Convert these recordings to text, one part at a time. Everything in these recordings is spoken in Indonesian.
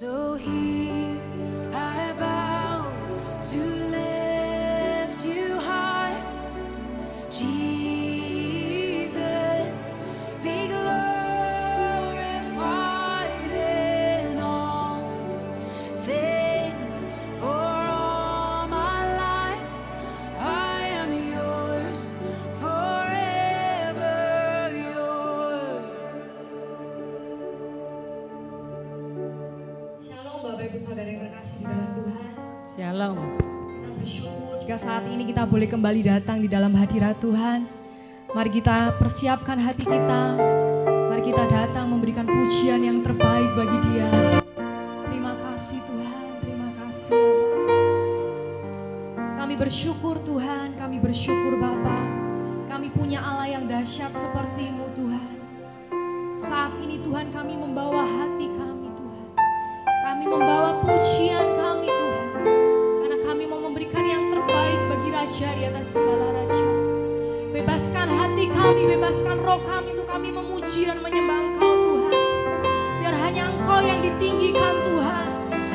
So here I bow to lift you high, Jesus, be glorified in all things. For all my life I am yours, forever yours. Shalom Bapak Ibu Saudara yang terkasih di dalam Tuhan. Shalom. Kita bersyukur jika saat ini kita boleh kembali datang di dalam hadirat Tuhan. Mari kita persiapkan hati kita. Mari kita datang memberikan pujian yang terbaik bagi Dia. Terima kasih Tuhan, terima kasih. Kami bersyukur Tuhan, kami bersyukur Bapa. Kami punya Allah yang dahsyat seperti-Mu Tuhan. Saat ini Tuhan kami membawa hati kami Tuhan. Kami membawa pujian kami Tuhan. Karena kami mau memberikan yang terbaik bagi Raja di atas segala Raja. Bebaskan hati kami, bebaskan roh kami untuk kami memuji dan menyembah Engkau Tuhan. Biar hanya Engkau yang ditinggikan Tuhan.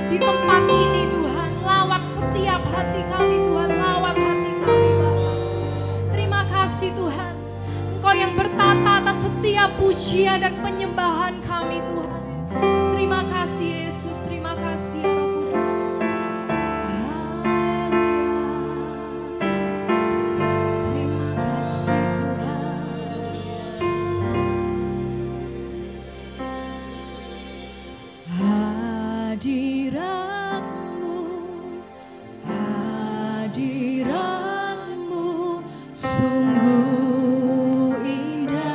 Di tempat ini Tuhan, lawat setiap hati kami Tuhan, lawat hati kami Bapa. Terima kasih Tuhan. Engkau yang bertata atas setiap pujian dan penyembahan kami Tuhan. Terima kasih Yesus, terima kasih ya Roh Kudus. Terima kasih Tuhan. Hadirat-Mu, hadirat-Mu sungguh indah.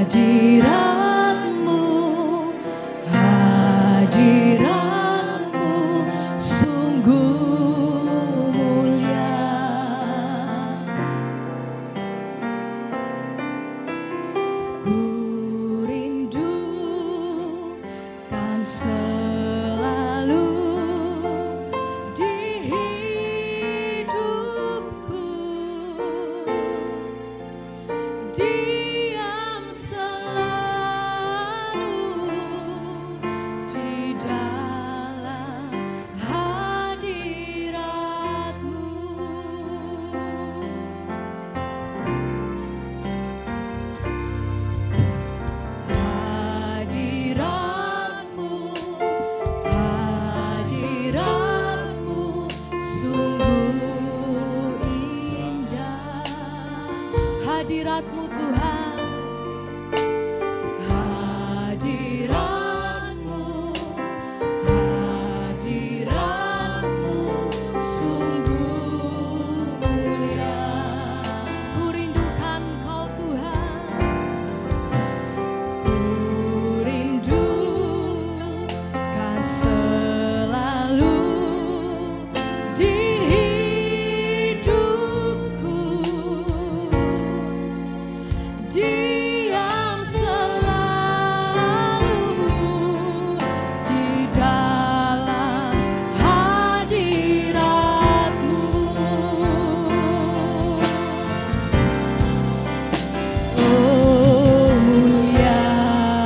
Hadirat-Mu, hadirat-Mu sungguh mulia. Ku rindukan selalu di hidupku, diam selalu di dalam hadirat-Mu. Hadirat-Mu, hadirat-Mu sungguh indah. Hadirat-Mu Tuhan, hadirat-Mu, hadirat-Mu sungguh mulia. Ku rindukan Kau Tuhan, ku rindukan selalu di hidupku, diam selalu di dalam hadirat-Mu. Oh mulianya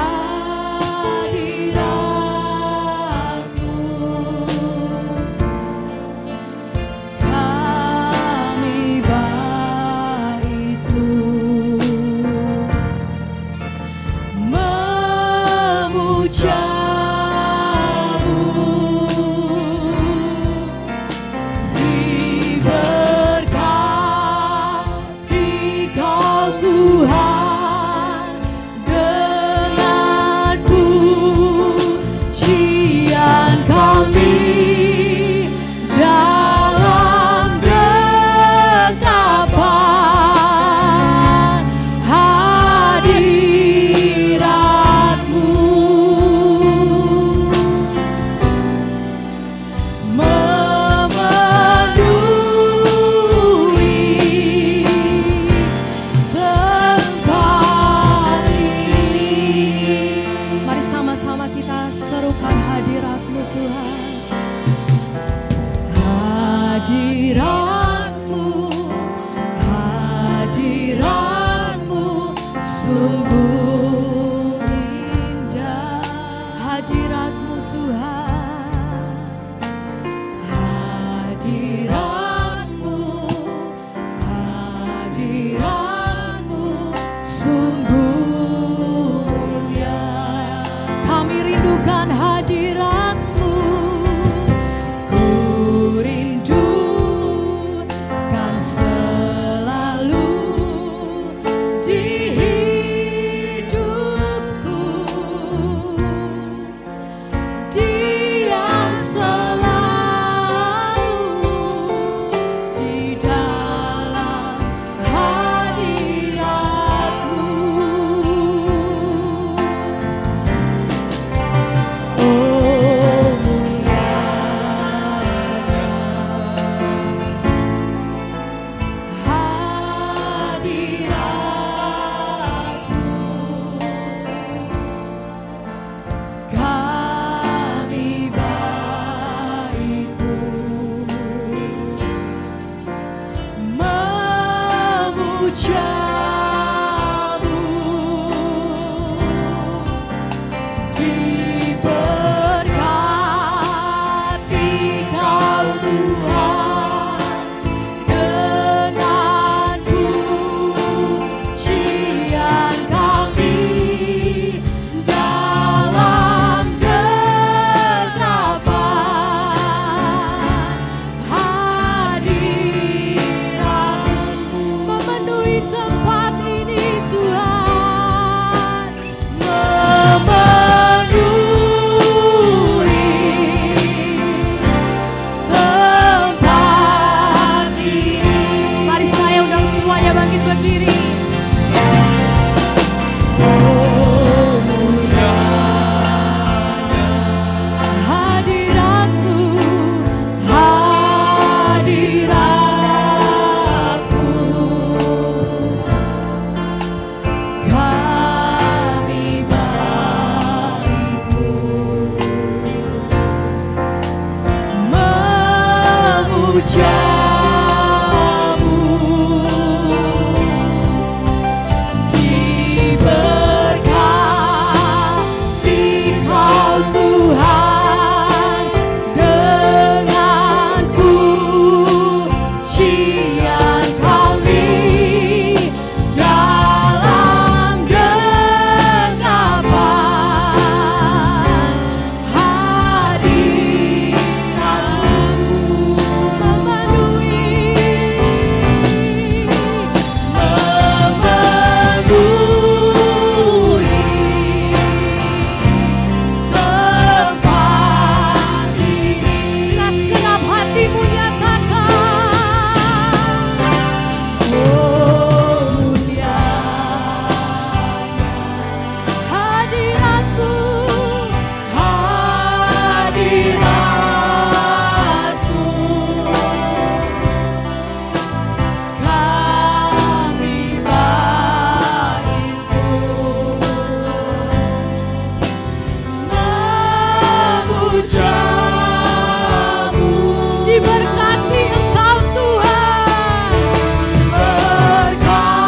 hadirat-Mu, kami baitu memuja-Mu. Diberkati Kau Tuhan dengan pujian kami dalam dekapan hadirat-Mu. Memenuhi tempat ini. Mari sama-sama kita serukan hadirat-Mu Tuhan. Hadirat Sungguh indah hadirat-Mu Tuhan, hadirat-Mu, hadirat-Mu sungguh mulia. Kami rindukan hadirat-Mu, ku rindukan selalu di hidupku, diam selalu di dalam hadirat-Mu. Oh mulianya hadirat-Mu, kami baik-Mu memuja-Mu. Diberkati Kau Tuhan dengan pujian kami dalam genggaman hadirat-Mu memenuhi tempat ini Tuhan, memenuhi tempat ini. Mari saya undang semuanya bangkit berdiri. Oh mulianya hadirat-Mu, hadirat-Mu, kami baik-Mu memuja-Mu. Diberkati Kau Tuhan dengan pujian kami dalam genggaman hadirat-Mu memenuhi tempat ini. Bila segenap hatimu nyatakan, oh mulianya hadirat-Mu, hadirat-Mu, kami baik-Mu memuja-Mu. Diberkati Engkau Tuhan, berkati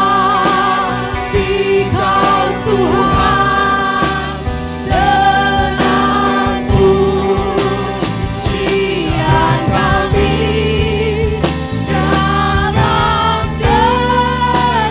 Kau Tuhan dengan pujian kami dalam genggaman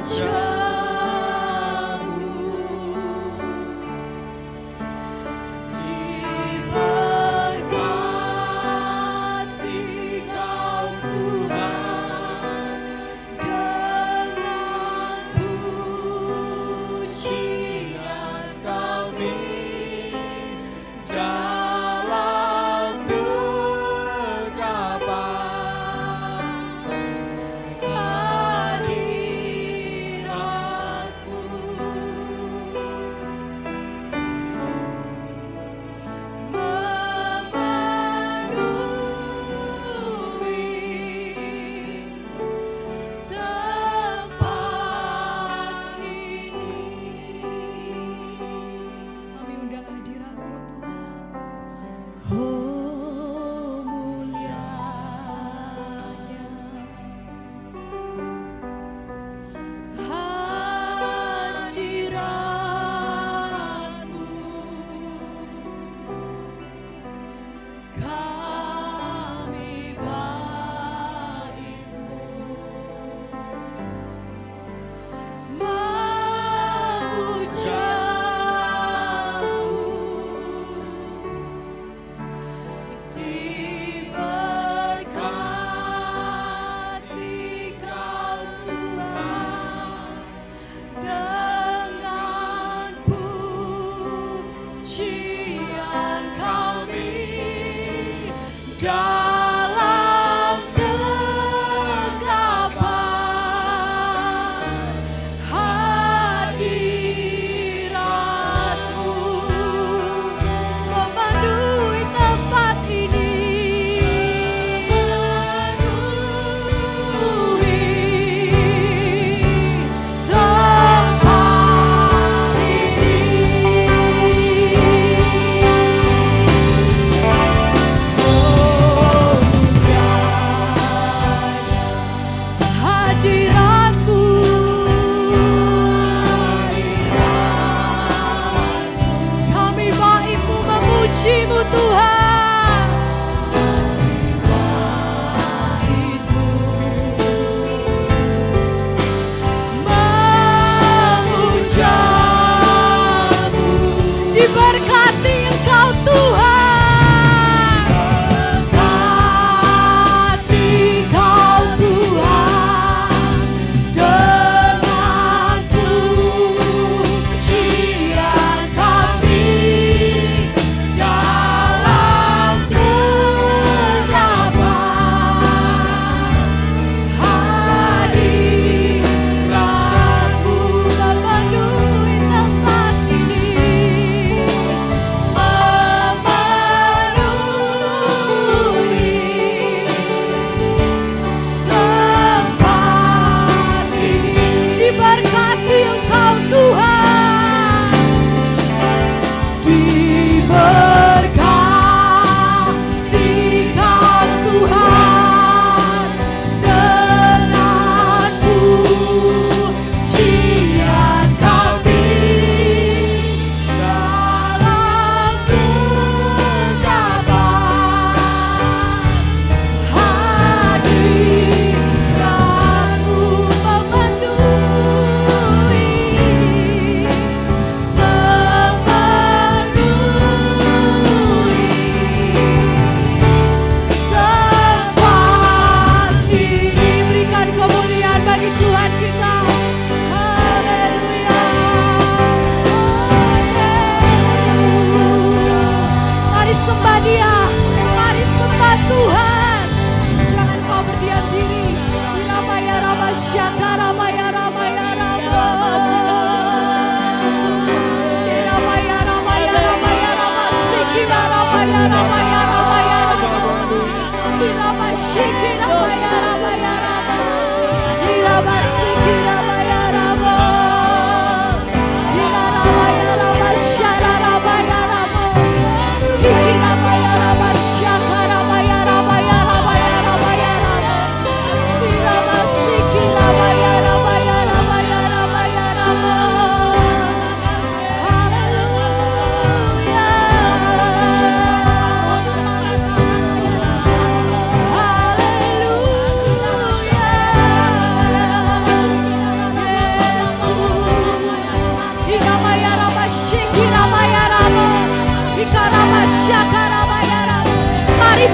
Hadirat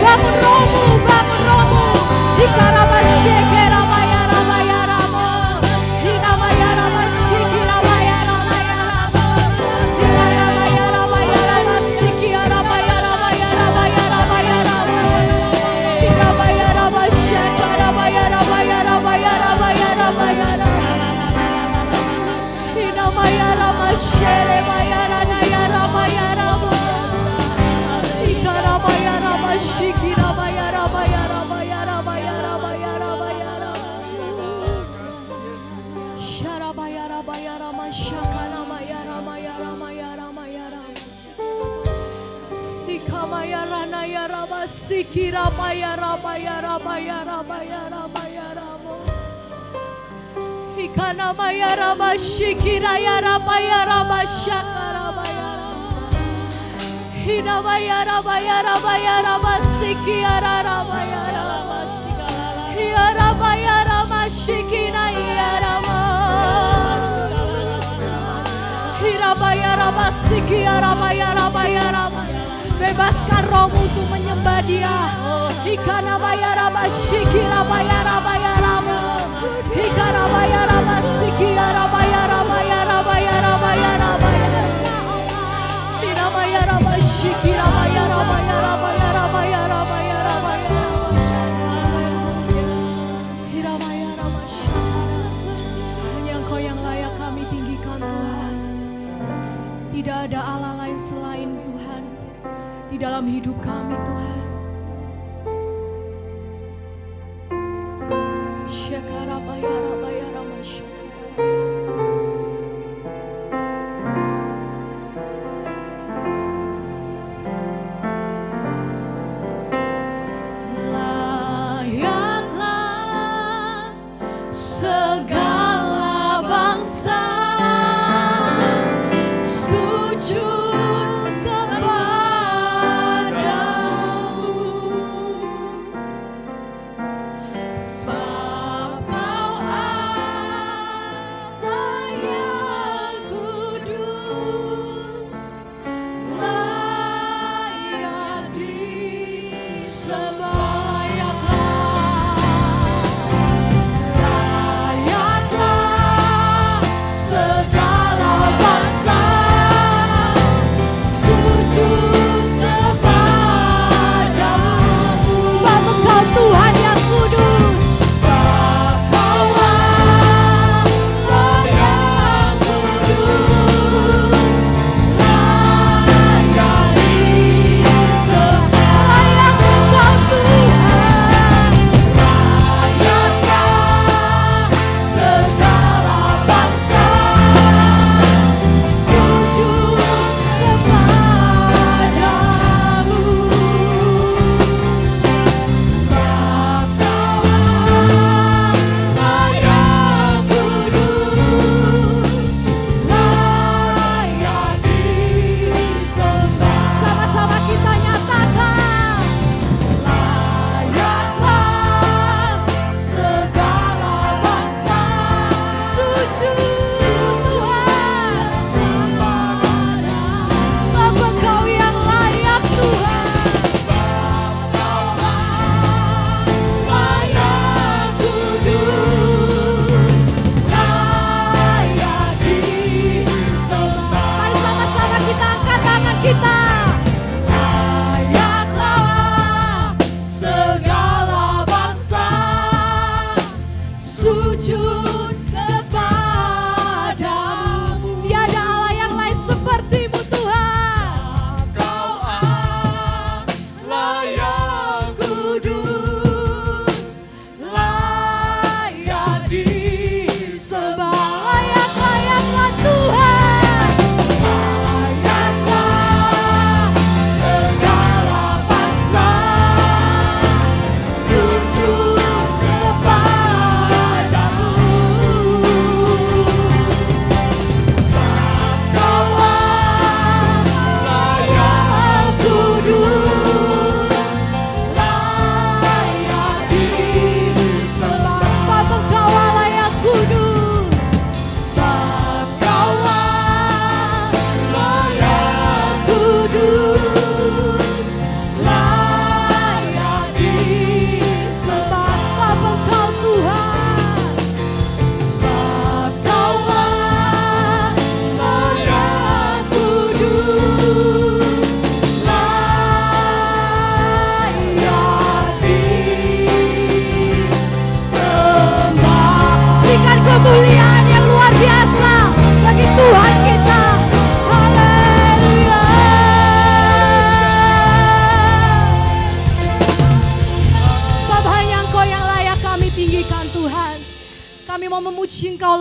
bangun rohmu, bangun rohmu. Ikarabasheke rabaya rabaya ramo. Hinamaya rabashiki rabaya rabaya ramo. Hinamaya rabaya rabasiki rabaya rabaya rabaya rabaya ramo. Hinamaya rabasheka rabaya rabaya rabaya rabaya rabaya ramo. Hinamaya ramashere maya ranaya rabaya ramo. Ikarabaya rabashiki rabaya rabaya rabaya rabaya rabaya rabaya ramo. Sharabaya rabaya ramashaka ramaya ramaya ramaya ramaya ramo. Ikamaya ranaya rabasiki rabaya rabaya rabaya rabaya rabaya ramo. Ikanamaya rabashiki raya rabaya rabashaka rabaya ramo. Hinamaya rabaya rabaya rabasiki ara rabaya rabasika. Hiarabaya ramashiki naya ramo. Hirabaya rabasiki arabaya rabaya rabaya. Bebaskan rohmu untuk menyembah Dia. Ikanabaya rabashiki rabaya rabaya ramo. Ikarabaya rabasiki arabaya rabaya rabaya rabaya rabaya. Hinamaya rabashiki rabaya rabaya rabaya rabaya rabaya rabaya. Hirabaya rabashiki. Hanya Engkau yang layak kami tinggikan Tuhan. Tidak ada Allah lain selain Tuhan di dalam hidup kami Tuhan. Syakarabaya rabaya ramasyaka. Layaklah segala bangsa sujud kepadamu.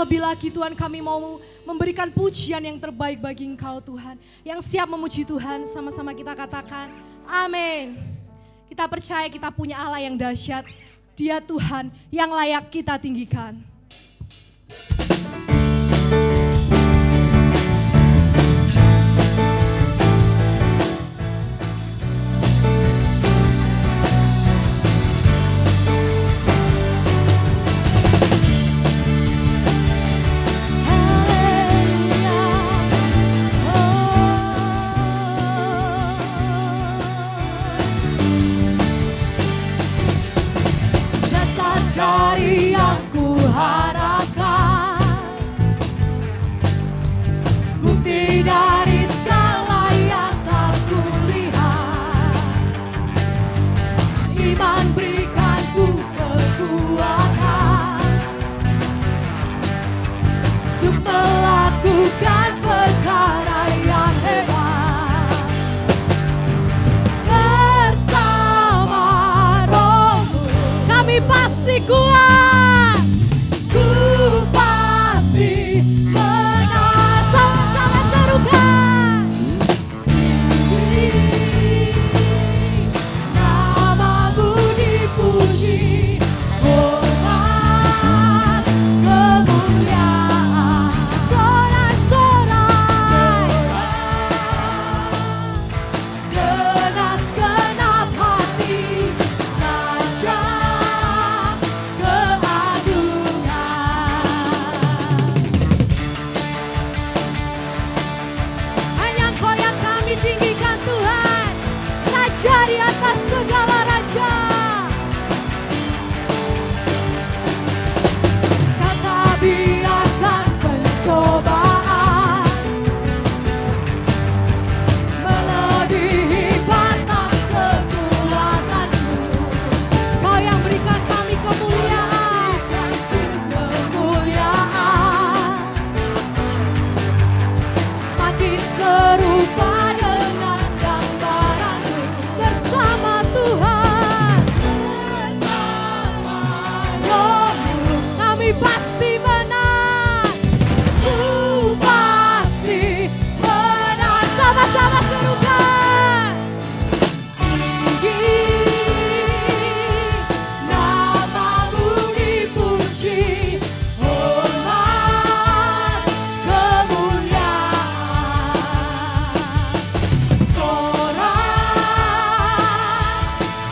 terlebih lagi Tuhan, kami mau memberikan pujian yang terbaik bagi Engkau Tuhan. Yang siap memuji Tuhan, sama-sama kita katakan amin. Kita percaya kita punya Allah yang dahsyat. Dia Tuhan yang layak kita tinggikan. Dari yang ku harapkan, bukti dari segala yang tak kulihat, iman berikan ku kekuatan untuk melakukan perkara yang hebat. Bersama Roh-Mu kami pasti kuat, ku pasti menang. Sama-sama serukan, nama-Mu dipuji, hormat kemuliaan, sorak-sorai dengan segenap hati, Raja di atas segala raja. Kata biarkan pencobaan melebihi batas kekuatanmu. Kau yang berikan kami kemuliaan, semakin serupa dengan gambaran-Mu. Bersama Tuhan, bersama Roh-Mu kami pasti menang, ku pasti menang. Sama-sama serukan, tinggi nama-Mu dipuji, hormat kemuliaan, sorak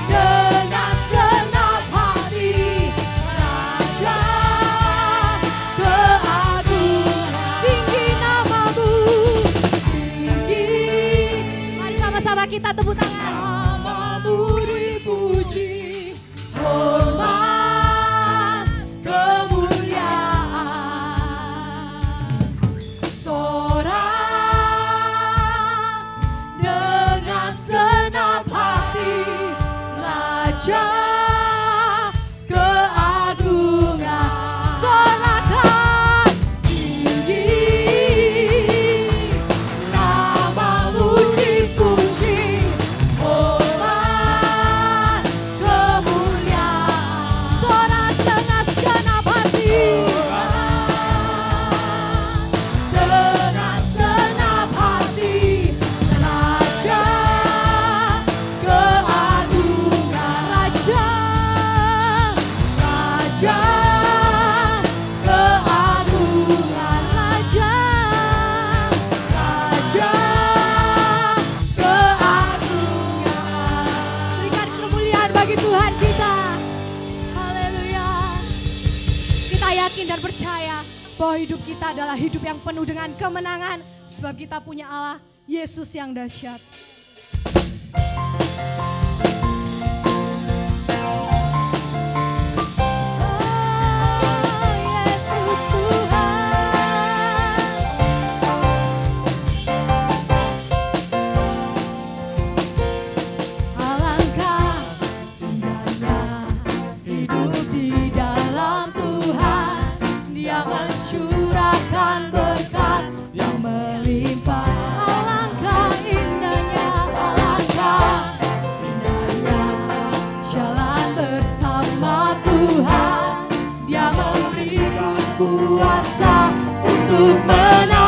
dengan segenap hati, Raja keagungan. Tinggi nama-Mu, tinggi. Mari sama-sama kita tepuk tangan. Nama-Mu dipuji, hormat kemuliaan, sorak dengan segenap hati, Raja keagungan. Sorakan, tinggi nama-Mu dipuji, hormat kemuliaan, sorak dengan segenap hati, dengan segenap hati, Raja keagungan, Raja, Raja keagungan, Raja, Raja keagungan. Berikan kemuliaan bagi Tuhan kita. Haleluya. Kita yakin dan percaya bahwa hidup kita adalah hidup yang penuh dengan kemenangan, sebab kita punya Allah Yesus yang dahsyat. Yesus Tuhan, alangkah indahnya hidup di dalam Tuhan. Dia mencurahkan berkat yang melimpah. Alangkah indahnya untuk menang.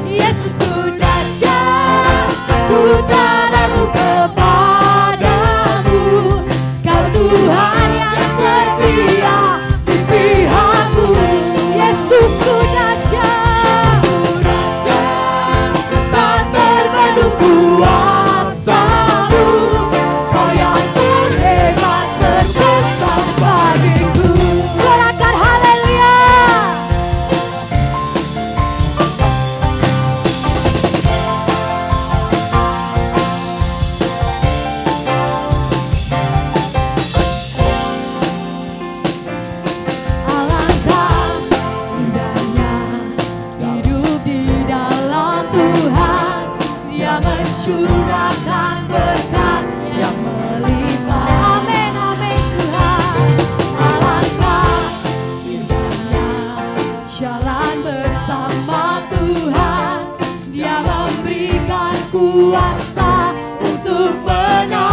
Yesusku dahsyat, ku tak ragu kepadamu. Kau Tuhan yang setia di pihakku. Yesusku dahsyat, saat terbendung kuasa-Mu. Kau yang terhebat, terbesar bagiku. Sorakan haleluya. Alangkah indahnya hidup di dalam Tuhan. Dia mencurahkan berkat yang melimpah. Amin, amin Tuhan. Alangkah indahnya jalan bersama Tuhan. Dia memberikan kuasa untuk menang.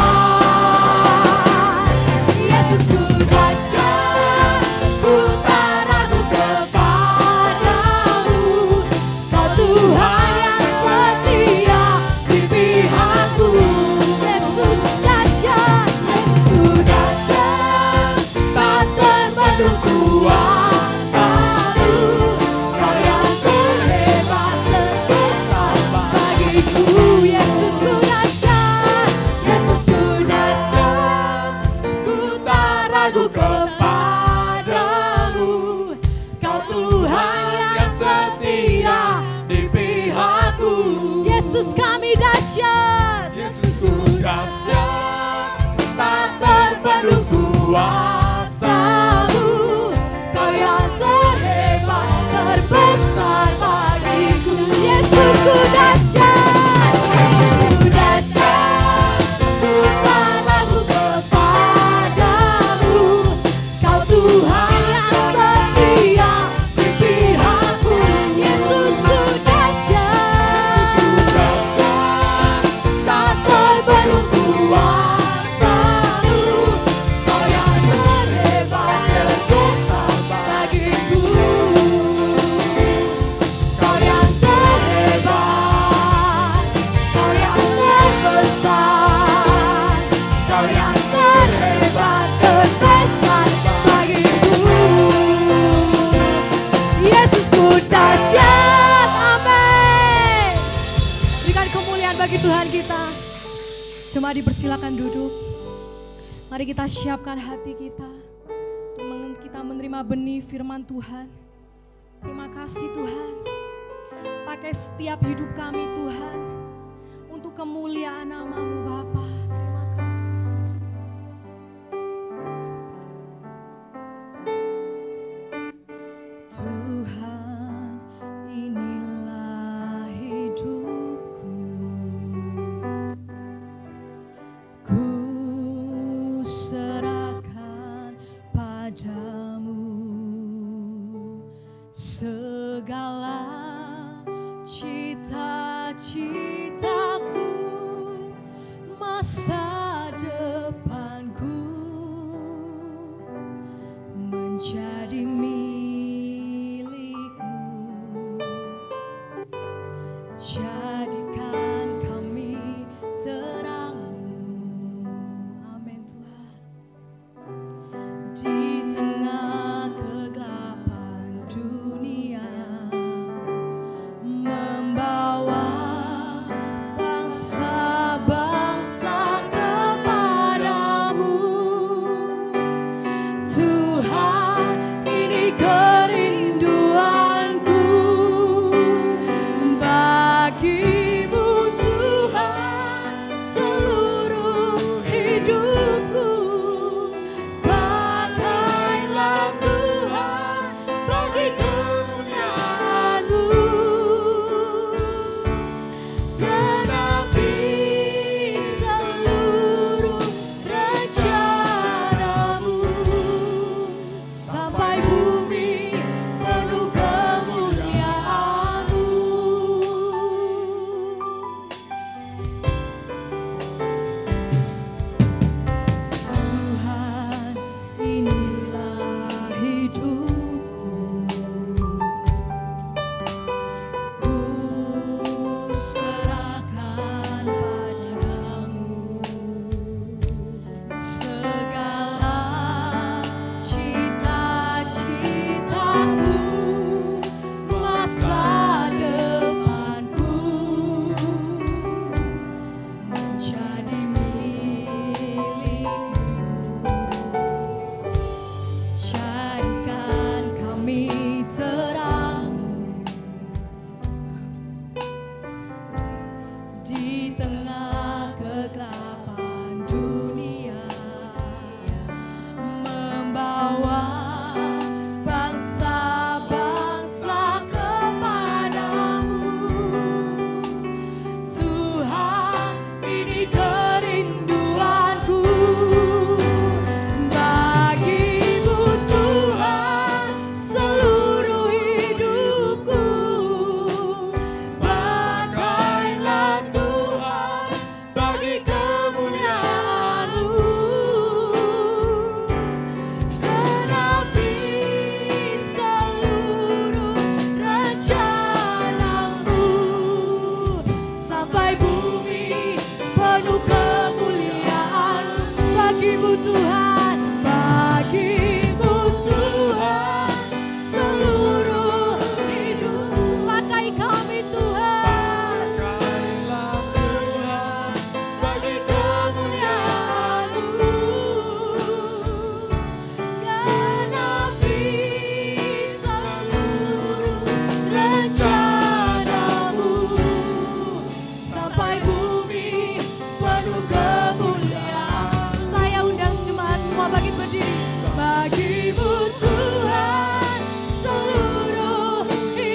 Yesusku dahsyat, ku tak ragu kepadamu. Kau Tuhan yang setia di pihakku. Yesus dahsyat, Yesusku dahsyat, tak terbendung kuasa-Mu. Kau yang terhebat, terbesar bagiku. Yesusku dahsyat, Yesusku dahsyat, ku tak ragu kepadamu. Kau Tuhan yang setia di pihakku. Yesus kami dahsyat, Yesusku dahsyat, tak terbendung kuasa-Mu. Kau yang terhebat, terbesar bagiku. Yesusku dahsyat, Yesusku dahsyat, ku tak ragu kepadamu. Kau Tuhan yang setia di pihakku. Yesusku dahsyat, tak terbendung kuasa-Mu. Kau yang terhebat, terbesar bagiku. Kau yang terhebat, Kau yang terbesar, Kau yang terhebat, terbesar bagiku. Yesusku dahsyat, amin. Berikan kemuliaan bagi Tuhan kita. Jemaat dipersilakan duduk. Mari kita siapkan hati kita untuk kita menerima benih firman Tuhan. Terima kasih Tuhan. Pakai setiap hidup kami Tuhan untuk kemuliaan nama-Mu Bapa. Terima kasih. Tuhan, inilah hidupku. Ku serahkan padamu segala cita-citaku, masa depanku menjadi milik-Mu. Jadikan kami terang-Mu. Amin Tuhan. Di tengah kegelapan dunia, membawa bangsa-bangsa kepadamu. Tuhan, ini kerinduanku bagi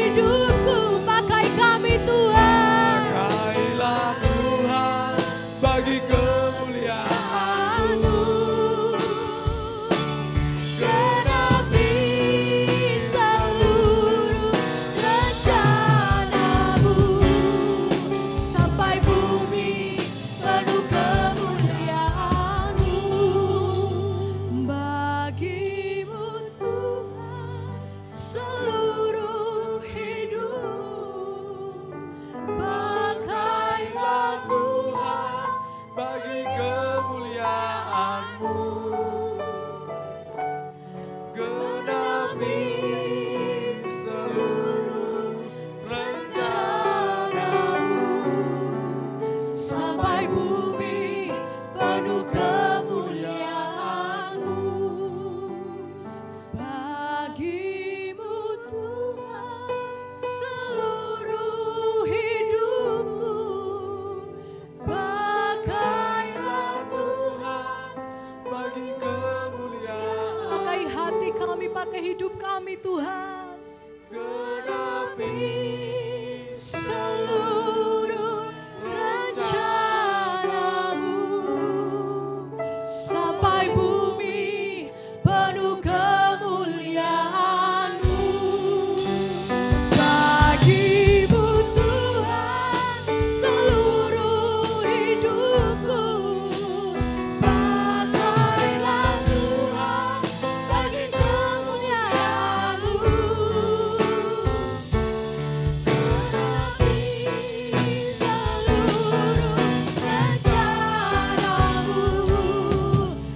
hidupku, pakai kami Tuhan. Pakailah Tuhan bagi kemuliaan-Mu. Genapi seluruh rencana-Mu, sampai bumi penuh kemuliaan-Mu. Bagi-Mu Tuhan seluruh hidupku, pakailah Tuhan. Bagi kemuliaan-Mu. Genapi seluruh rencana-Mu. Sampai bumi penuh kemuliaan-Mu. Bagi-Mu Tuhan seluruh hidupku, pakailah Tuhan. Bagi kemuliaan. Pakai hati kami, pakai hidup kami Tuhan. Genapi Seluruh rencana-Mu, sampai bumi penuh kemuliaan-Mu. Bagi-Mu Tuhan seluruh hidupku, pakailah Tuhan. Bagi kemuliaan-Mu. Seluruh rencana-Mu,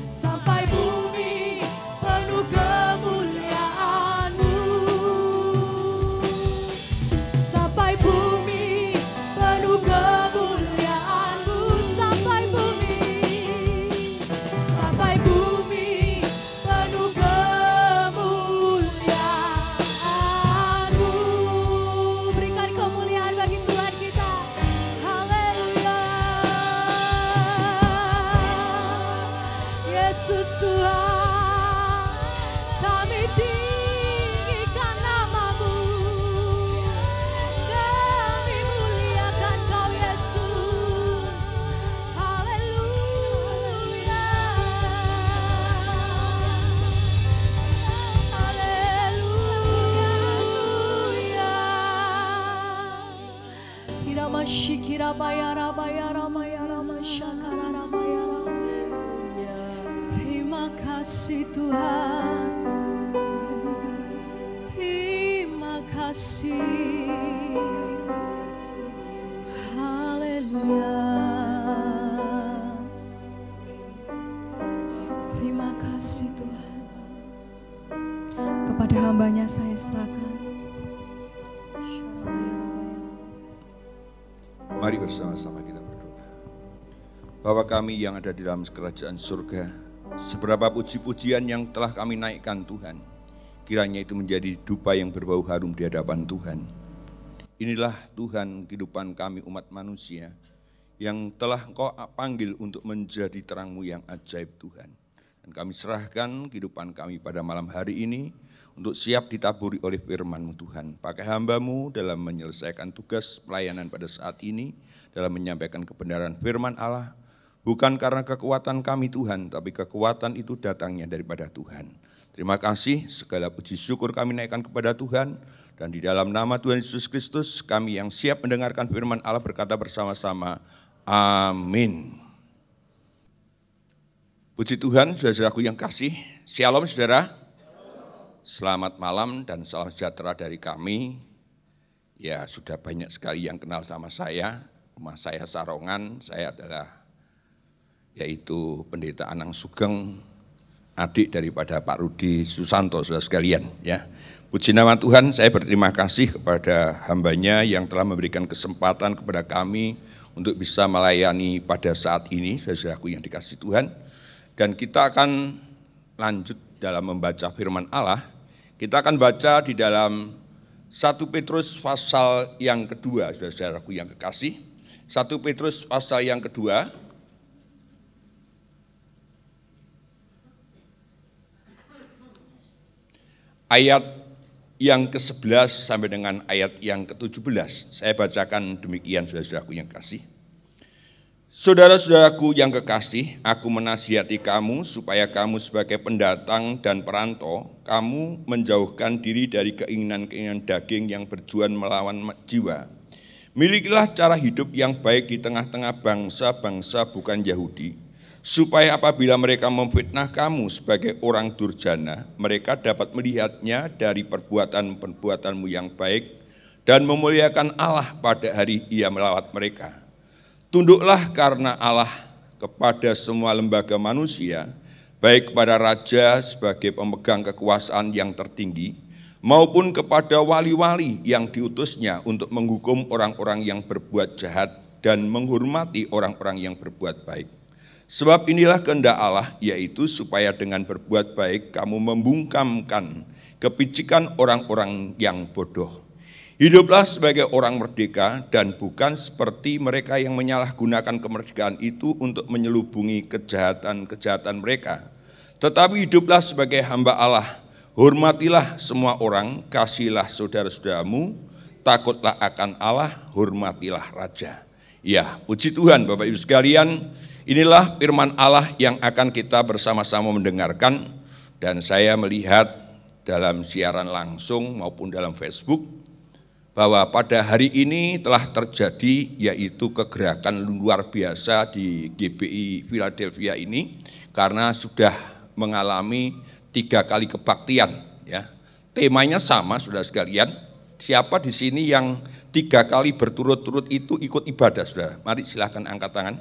sampai bumi penuh kemuliaan-Mu. Sampai bumi penuh kemuliaan-Mu. Sampai bumi penuh kemuliaan-Mu. Berikan kemuliaan bagi Tuhan kita. Haleluya. Yesus Tuhan, kami tinggikan nama-Mu. Kami muliakan Kau Yesus. Haleluya. Haleluya. Irama shikira bayara bayara mayara masyakara ramayara. Terima kasih Tuhan. Terima kasih. Haleluya. Terima kasih Tuhan. Kepada hamba-Nya saya serahkan. Mari bersama-sama kita berdoa. Bapa kami yang ada di dalam kerajaan surga, seberapa puji-pujian yang telah kami naikkan Tuhan, kiranya itu menjadi dupa yang berbau harum di hadapan Tuhan. Inilah Tuhan kehidupan kami umat manusia, yang telah Engkau panggil untuk menjadi terang-Mu yang ajaib Tuhan. Dan kami serahkan kehidupan kami pada malam hari ini, untuk siap ditaburi oleh firman-Mu Tuhan. Pakai hamba-Mu dalam menyelesaikan tugas pelayanan pada saat ini, dalam menyampaikan kebenaran firman Allah, bukan karena kekuatan kami Tuhan, tapi kekuatan itu datangnya daripada Tuhan. Terima kasih, segala puji syukur kami naikkan kepada Tuhan, dan di dalam nama Tuhan Yesus Kristus, kami yang siap mendengarkan firman Allah berkata bersama-sama, amin. Puji Tuhan, saudara-saudaraku yang kasih, shalom saudara. Selamat malam dan salam sejahtera dari kami. Ya, sudah banyak sekali yang kenal sama saya. Rumah saya Sarongan, saya adalah yaitu Pendeta Anang Sugeng, adik daripada Pak Rudi Susanto, saudara sekalian. Ya, puji nama Tuhan, saya berterima kasih kepada hamba-Nya yang telah memberikan kesempatan kepada kami untuk bisa melayani pada saat ini, saudaraku yang dikasihi Tuhan. Dan kita akan lanjut dalam membaca firman Allah. Kita akan baca di dalam 1 Petrus pasal yang kedua, saudara-saudaraku yang kekasih. 1 Petrus pasal yang kedua. Ayat yang ke-11 sampai dengan ayat yang ke-17. Saya bacakan demikian, saudara-saudaraku yang kasih. Saudara-saudaraku yang kekasih, aku menasihati kamu supaya kamu sebagai pendatang dan perantau, kamu menjauhkan diri dari keinginan-keinginan daging yang berjuang melawan jiwa. Milikilah cara hidup yang baik di tengah-tengah bangsa-bangsa bukan Yahudi, supaya apabila mereka memfitnah kamu sebagai orang durjana, mereka dapat melihatnya dari perbuatan-perbuatanmu yang baik dan memuliakan Allah pada hari Ia melawat mereka. Tunduklah karena Allah kepada semua lembaga manusia, baik kepada raja sebagai pemegang kekuasaan yang tertinggi, maupun kepada wali-wali yang diutusnya untuk menghukum orang-orang yang berbuat jahat dan menghormati orang-orang yang berbuat baik. Sebab inilah kehendak Allah, yaitu supaya dengan berbuat baik kamu membungkamkan kepicikan orang-orang yang bodoh. Hiduplah sebagai orang merdeka dan bukan seperti mereka yang menyalahgunakan kemerdekaan itu untuk menyelubungi kejahatan-kejahatan mereka. Tetapi hiduplah sebagai hamba Allah, hormatilah semua orang, kasihilah saudara-saudaramu, takutlah akan Allah, hormatilah raja. Ya, puji Tuhan Bapak Ibu sekalian, inilah firman Allah yang akan kita bersama-sama mendengarkan, dan saya melihat dalam siaran langsung maupun dalam Facebook, bahwa pada hari ini telah terjadi yaitu kegerakan luar biasa di GBI Philadelphia ini, karena sudah mengalami 3 kali kebaktian. Ya, temanya sama, saudara sekalian. Siapa di sini yang 3 kali berturut-turut itu ikut ibadah, saudara? Mari silahkan angkat tangan.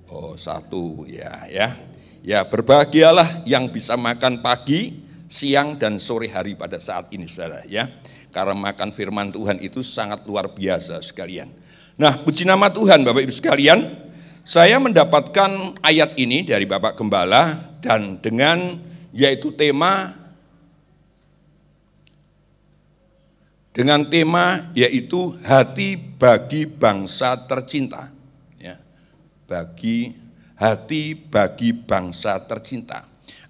Oh, 1, ya, berbahagialah yang bisa makan pagi, siang dan sore hari pada saat ini, saudara, ya. Karena makan firman Tuhan itu sangat luar biasa sekalian. Nah, puji nama Tuhan Bapak Ibu sekalian, saya mendapatkan ayat ini dari Bapak Gembala dan dengan yaitu tema yaitu hati bagi bangsa tercinta. Ya. Hati bagi bangsa tercinta.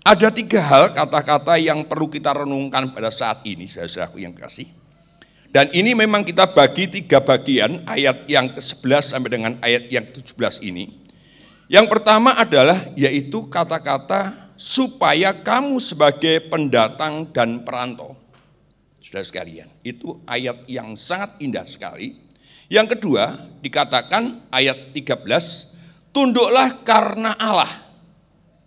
Ada 3 hal kata-kata yang perlu kita renungkan pada saat ini, saudara-saudaraku yang kasih. Dan ini memang kita bagi 3 bagian, ayat yang ke-11 sampai dengan ayat yang ke-17 ini. Yang pertama adalah yaitu kata-kata supaya kamu sebagai pendatang dan perantau. Saudara sekalian, itu ayat yang sangat indah sekali. Yang kedua dikatakan ayat 13, tunduklah karena Allah.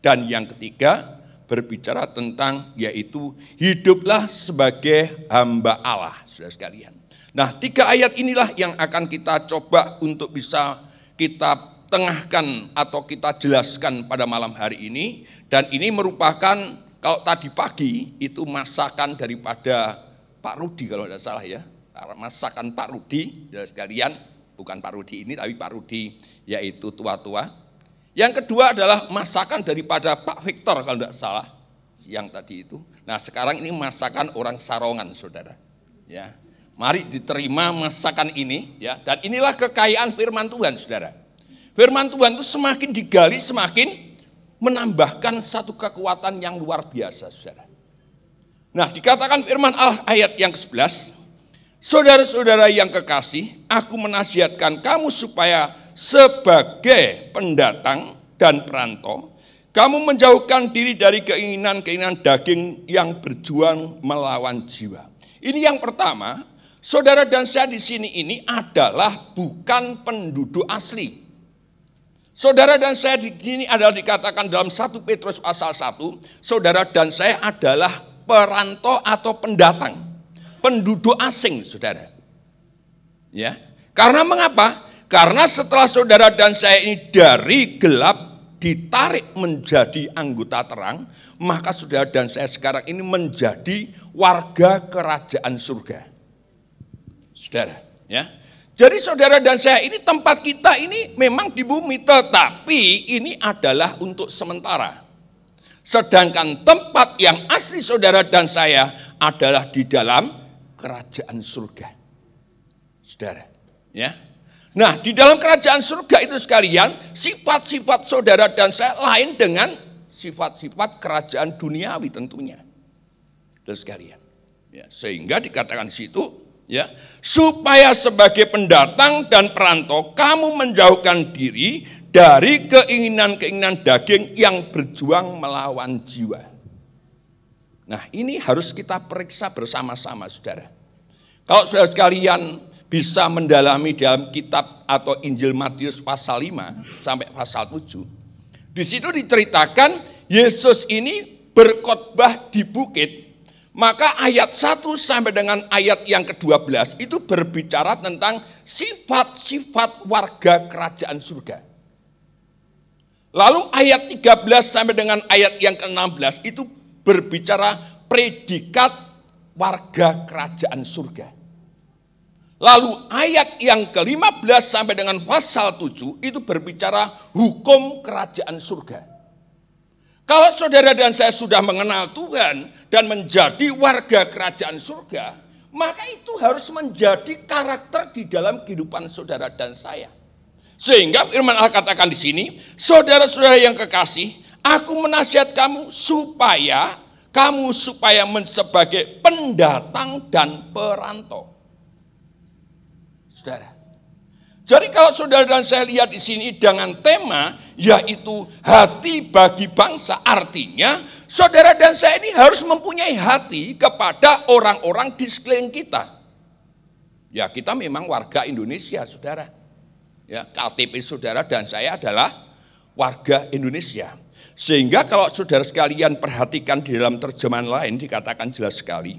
Dan yang ketiga berbicara tentang yaitu hiduplah sebagai hamba Allah, saudara sekalian. Nah, 3 ayat inilah yang akan kita coba untuk bisa kita tengahkan atau kita jelaskan pada malam hari ini. Dan ini merupakan, kalau tadi pagi itu masakan daripada Pak Rudi kalau tidak salah ya. Masakan Pak Rudi, saudara sekalian, bukan Pak Rudi ini tapi Pak Rudi yaitu tua-tua. Yang kedua adalah masakan daripada Pak Victor kalau tidak salah siang tadi itu. Nah, sekarang ini masakan orang Sarongan, saudara. Ya, mari diterima masakan ini, ya. Dan inilah kekayaan firman Tuhan, saudara. Firman Tuhan itu semakin digali, semakin menambahkan satu kekuatan yang luar biasa, saudara. Nah, dikatakan firman Allah ayat yang ke-11, saudara-saudara yang kekasih, aku menasihatkan kamu supaya sebagai pendatang dan perantau, kamu menjauhkan diri dari keinginan-keinginan daging yang berjuang melawan jiwa. Ini yang pertama, saudara dan saya di sini ini adalah bukan penduduk asli. Saudara dan saya di sini adalah dikatakan dalam 1 Petrus pasal 1, saudara dan saya adalah perantau atau pendatang, penduduk asing, saudara. Ya, karena mengapa? Karena setelah saudara dan saya ini dari gelap ditarik menjadi anggota terang, maka saudara dan saya sekarang ini menjadi warga kerajaan surga. Saudara, ya. Jadi saudara dan saya ini tempat kita ini memang di bumi, tetapi ini adalah untuk sementara. Sedangkan tempat yang asli saudara dan saya adalah di dalam kerajaan surga. Saudara, ya. Nah, di dalam kerajaan surga itu sekalian, sifat-sifat saudara dan saya lain dengan sifat-sifat kerajaan duniawi tentunya. Dan sekalian, ya, sehingga dikatakan di situ, ya, supaya sebagai pendatang dan perantau kamu menjauhkan diri dari keinginan-keinginan daging yang berjuang melawan jiwa. Nah, ini harus kita periksa bersama-sama, saudara. Kalau saudara sekalian bisa mendalami dalam kitab atau Injil Matius pasal 5 sampai pasal 7, di situ diceritakan Yesus ini berkhotbah di bukit. Maka ayat 1 sampai dengan ayat yang ke-12 itu berbicara tentang sifat-sifat warga kerajaan surga. Lalu ayat 13 sampai dengan ayat yang ke-16 itu berbicara predikat warga kerajaan surga. Lalu ayat yang ke-15 sampai dengan pasal 7 itu berbicara hukum kerajaan surga. Kalau saudara dan saya sudah mengenal Tuhan dan menjadi warga kerajaan surga, maka itu harus menjadi karakter di dalam kehidupan saudara dan saya. Sehingga firman Allah katakan di sini, saudara-saudara yang kekasih, aku menasihat kamu supaya sebagai pendatang dan perantau. Saudara. Jadi kalau saudara dan saya lihat di sini dengan tema yaitu hati bagi bangsa, artinya saudara dan saya ini harus mempunyai hati kepada orang-orang di sekeliling kita. Ya, kita memang warga Indonesia, saudara. Ya, KTP saudara dan saya adalah warga Indonesia. Sehingga kalau saudara sekalian perhatikan di dalam terjemahan lain dikatakan jelas sekali.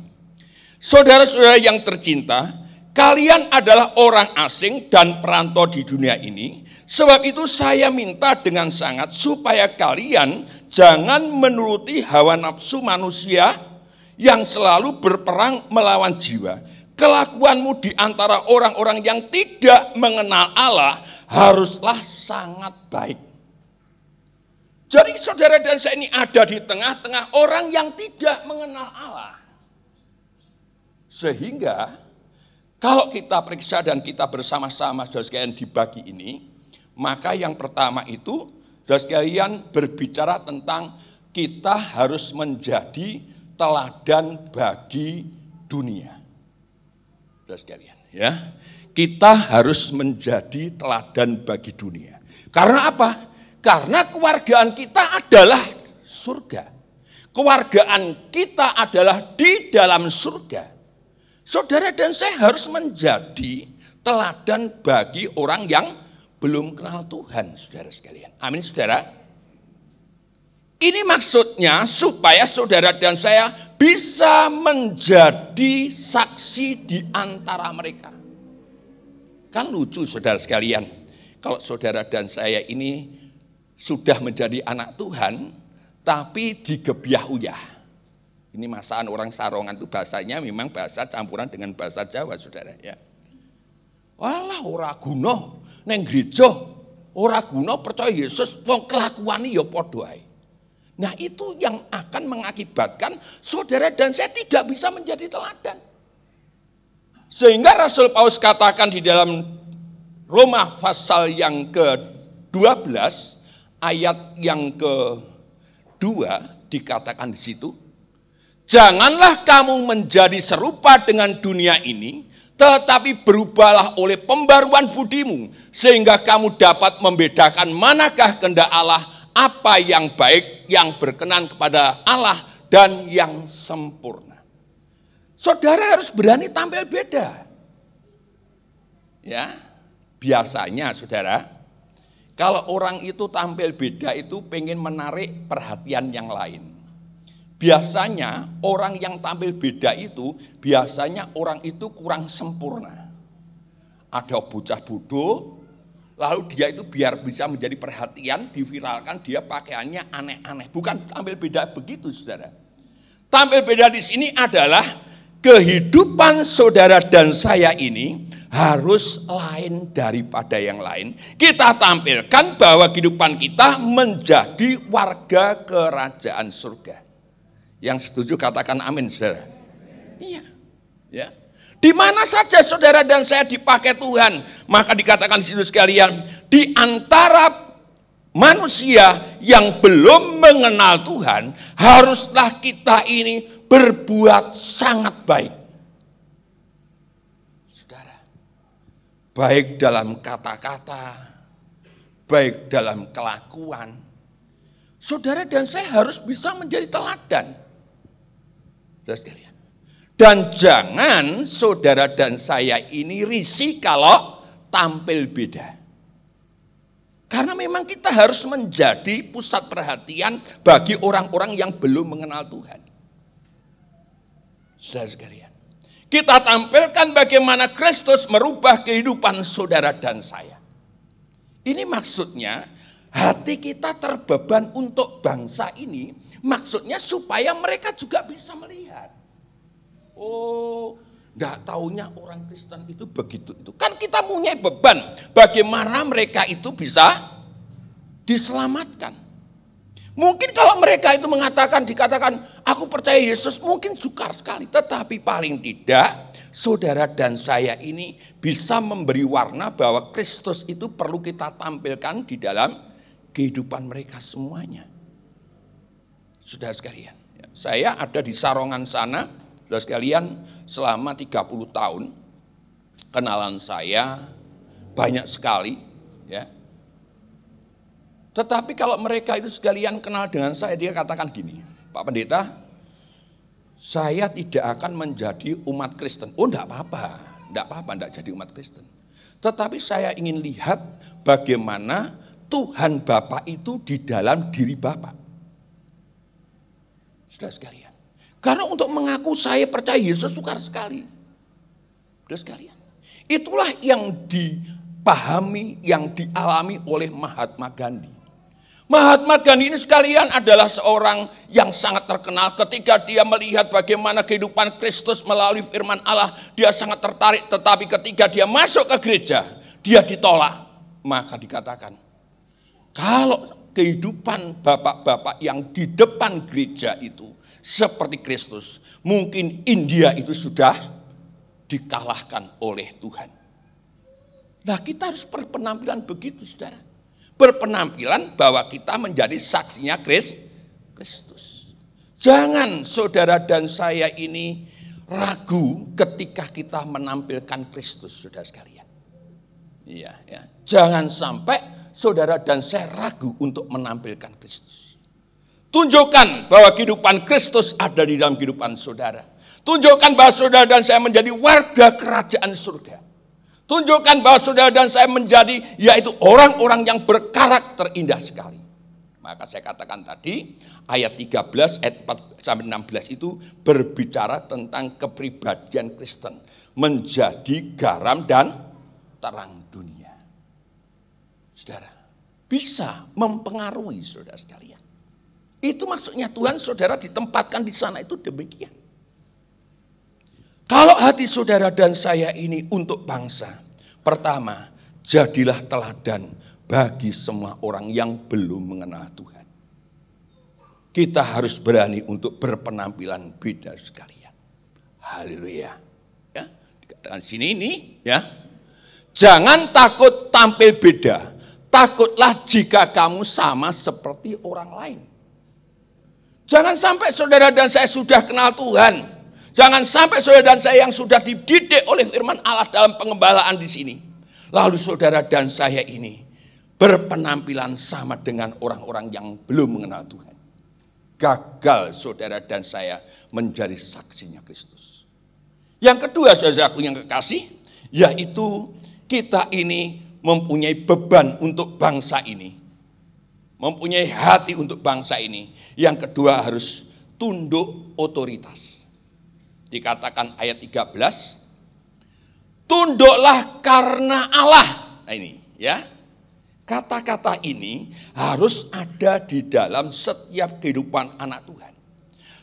Saudara-saudara yang tercinta, kalian adalah orang asing dan perantau di dunia ini. Sebab itu saya minta dengan sangat supaya kalian jangan menuruti hawa nafsu manusia yang selalu berperang melawan jiwa. Kelakuanmu di antara orang-orang yang tidak mengenal Allah haruslah sangat baik. Jadi saudara dan saya ini ada di tengah-tengah orang yang tidak mengenal Allah. Sehingga kalau kita periksa dan kita bersama-sama saudara sekalian dibagi ini, maka yang pertama itu saudara sekalian berbicara tentang kita harus menjadi teladan bagi dunia. Saudara sekalian, ya. Kita harus menjadi teladan bagi dunia. Karena apa? Karena kewargaan kita adalah surga. Kewargaan kita adalah di dalam surga. Saudara dan saya harus menjadi teladan bagi orang yang belum kenal Tuhan, saudara sekalian. Amin, saudara. Ini maksudnya supaya saudara dan saya bisa menjadi saksi di antara mereka. Kan lucu saudara sekalian, kalau saudara dan saya ini sudah menjadi anak Tuhan, tapi digebyah-uyah. Ini masaan orang Sarongan itu bahasanya memang bahasa campuran dengan bahasa Jawa, saudara. Ya. Walah ora guna neng gereja, ora guna percaya Yesus, wong kelakuane ya padha ae. Nah itu yang akan mengakibatkan saudara dan saya tidak bisa menjadi teladan. Sehingga Rasul Paulus katakan di dalam Roma pasal yang ke-12 ayat yang ke-2 dikatakan di situ, janganlah kamu menjadi serupa dengan dunia ini, tetapi berubahlah oleh pembaruan budimu, sehingga kamu dapat membedakan manakah kehendak Allah, apa yang baik, yang berkenan kepada Allah, dan yang sempurna. Saudara harus berani tampil beda. Ya, biasanya saudara, kalau orang itu tampil beda itu pengen menarik perhatian yang lain. Biasanya orang yang tampil beda itu, biasanya orang itu kurang sempurna. Ada bocah bodoh, lalu dia itu biar bisa menjadi perhatian, diviralkan dia pakaiannya aneh-aneh. Bukan tampil beda begitu, saudara. Tampil beda di sini adalah kehidupan saudara dan saya ini harus lain daripada yang lain. Kita tampilkan bahwa kehidupan kita menjadi warga kerajaan surga. Yang setuju katakan amin, saudara. Iya, ya. Di mana saja saudara dan saya dipakai Tuhan, maka dikatakan di situ sekalian, di antara manusia yang belum mengenal Tuhan, haruslah kita ini berbuat sangat baik. Saudara, baik dalam kata-kata, baik dalam kelakuan. Saudara dan saya harus bisa menjadi teladan. Saudara sekalian. Dan jangan saudara dan saya ini risih kalau tampil beda. Karena memang kita harus menjadi pusat perhatian bagi orang-orang yang belum mengenal Tuhan. Saudara sekalian, kita tampilkan bagaimana Kristus merubah kehidupan saudara dan saya. Ini maksudnya hati kita terbeban untuk bangsa ini, maksudnya supaya mereka juga bisa melihat. Oh, enggak taunya orang Kristen itu begitu itu. Kan kita punya beban bagaimana mereka itu bisa diselamatkan. Mungkin kalau mereka itu dikatakan aku percaya Yesus, mungkin sukar sekali. Tetapi paling tidak saudara dan saya ini bisa memberi warna bahwa Kristus itu perlu kita tampilkan di dalam kehidupan mereka semuanya. Saudara sekalian, saya ada di Sarongan sana. Saudara sekalian, selama 30 tahun kenalan saya banyak sekali, ya. Tetapi kalau mereka itu sekalian kenal dengan saya, dia katakan gini, Pak Pendeta, saya tidak akan menjadi umat Kristen. Oh, enggak apa-apa, enggak jadi umat Kristen. Tetapi saya ingin lihat bagaimana Tuhan Bapa itu di dalam diri Bapak. Saudara sekalian. Karena untuk mengaku saya percaya Yesus sukar sekali. Saudara sekalian. Itulah yang dipahami, yang dialami oleh Mahatma Gandhi. Mahatma Gandhi ini sekalian adalah seorang yang sangat terkenal ketika dia melihat bagaimana kehidupan Kristus melalui firman Allah. Dia sangat tertarik, tetapi ketika dia masuk ke gereja, dia ditolak. Maka dikatakan, kalau kehidupan bapak-bapak yang di depan gereja itu seperti Kristus, mungkin India itu sudah dikalahkan oleh Tuhan. Nah, kita harus berpenampilan begitu, saudara. Berpenampilan bahwa kita menjadi saksinya Kristus. Jangan saudara dan saya ini ragu ketika kita menampilkan Kristus, saudara sekalian. Iya, ya. Jangan sampai saudara dan saya ragu untuk menampilkan Kristus. Tunjukkan bahwa kehidupan Kristus ada di dalam kehidupan saudara. Tunjukkan bahwa saudara dan saya menjadi warga kerajaan surga. Tunjukkan bahwa saudara dan saya menjadi yaitu orang-orang yang berkarakter indah sekali. Maka saya katakan tadi ayat 13 ayat 4 sampai 16 itu berbicara tentang kepribadian Kristen. Menjadi garam dan terang dunia. Saudara, bisa mempengaruhi saudara sekalian. Itu maksudnya Tuhan saudara ditempatkan di sana itu demikian. Kalau hati saudara dan saya ini untuk bangsa, pertama, jadilah teladan bagi semua orang yang belum mengenal Tuhan. Kita harus berani untuk berpenampilan beda sekalian. Haleluya. Ya, dikatakan sini ini, ya. Jangan takut tampil beda. Takutlah jika kamu sama seperti orang lain. Jangan sampai saudara dan saya sudah kenal Tuhan. Jangan sampai saudara dan saya yang sudah dididik oleh firman Allah dalam pengembalaan di sini. Lalu saudara dan saya ini berpenampilan sama dengan orang-orang yang belum mengenal Tuhan. Gagal saudara dan saya menjadi saksinya Kristus. Yang kedua saudaraku yang kekasih, yaitu kita ini mempunyai beban untuk bangsa ini. Mempunyai hati untuk bangsa ini. Yang kedua harus tunduk otoritas. Dikatakan ayat 13, tunduklah karena Allah. Nah ini ya, kata-kata ini harus ada di dalam setiap kehidupan anak Tuhan.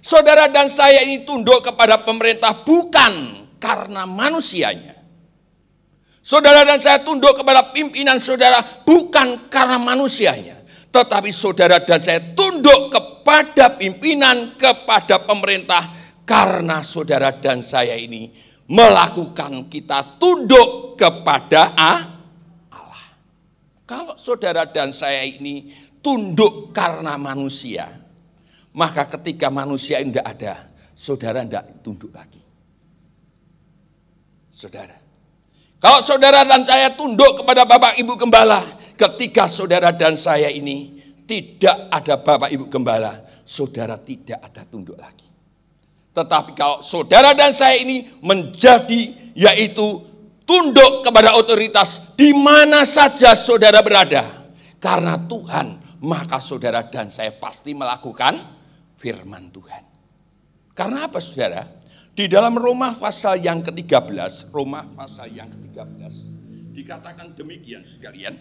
Saudara dan saya ini tunduk kepada pemerintah bukan karena manusianya. Saudara dan saya tunduk kepada pimpinan saudara bukan karena manusianya. Tetapi saudara dan saya tunduk kepada pimpinan, kepada pemerintah. Karena saudara dan saya ini melakukan kita tunduk kepada Allah. Kalau saudara dan saya ini tunduk karena manusia, maka ketika manusia tidak ada, saudara tidak tunduk lagi. Saudara, kalau saudara dan saya tunduk kepada Bapak Ibu Gembala, ketika saudara dan saya ini tidak ada Bapak Ibu Gembala, saudara tidak ada tunduk lagi. Tetapi kalau saudara dan saya ini menjadi, yaitu tunduk kepada otoritas di mana saja saudara berada, karena Tuhan, maka saudara dan saya pasti melakukan firman Tuhan. Karena apa saudara? Di dalam Roma pasal yang ke-13, dikatakan demikian sekalian.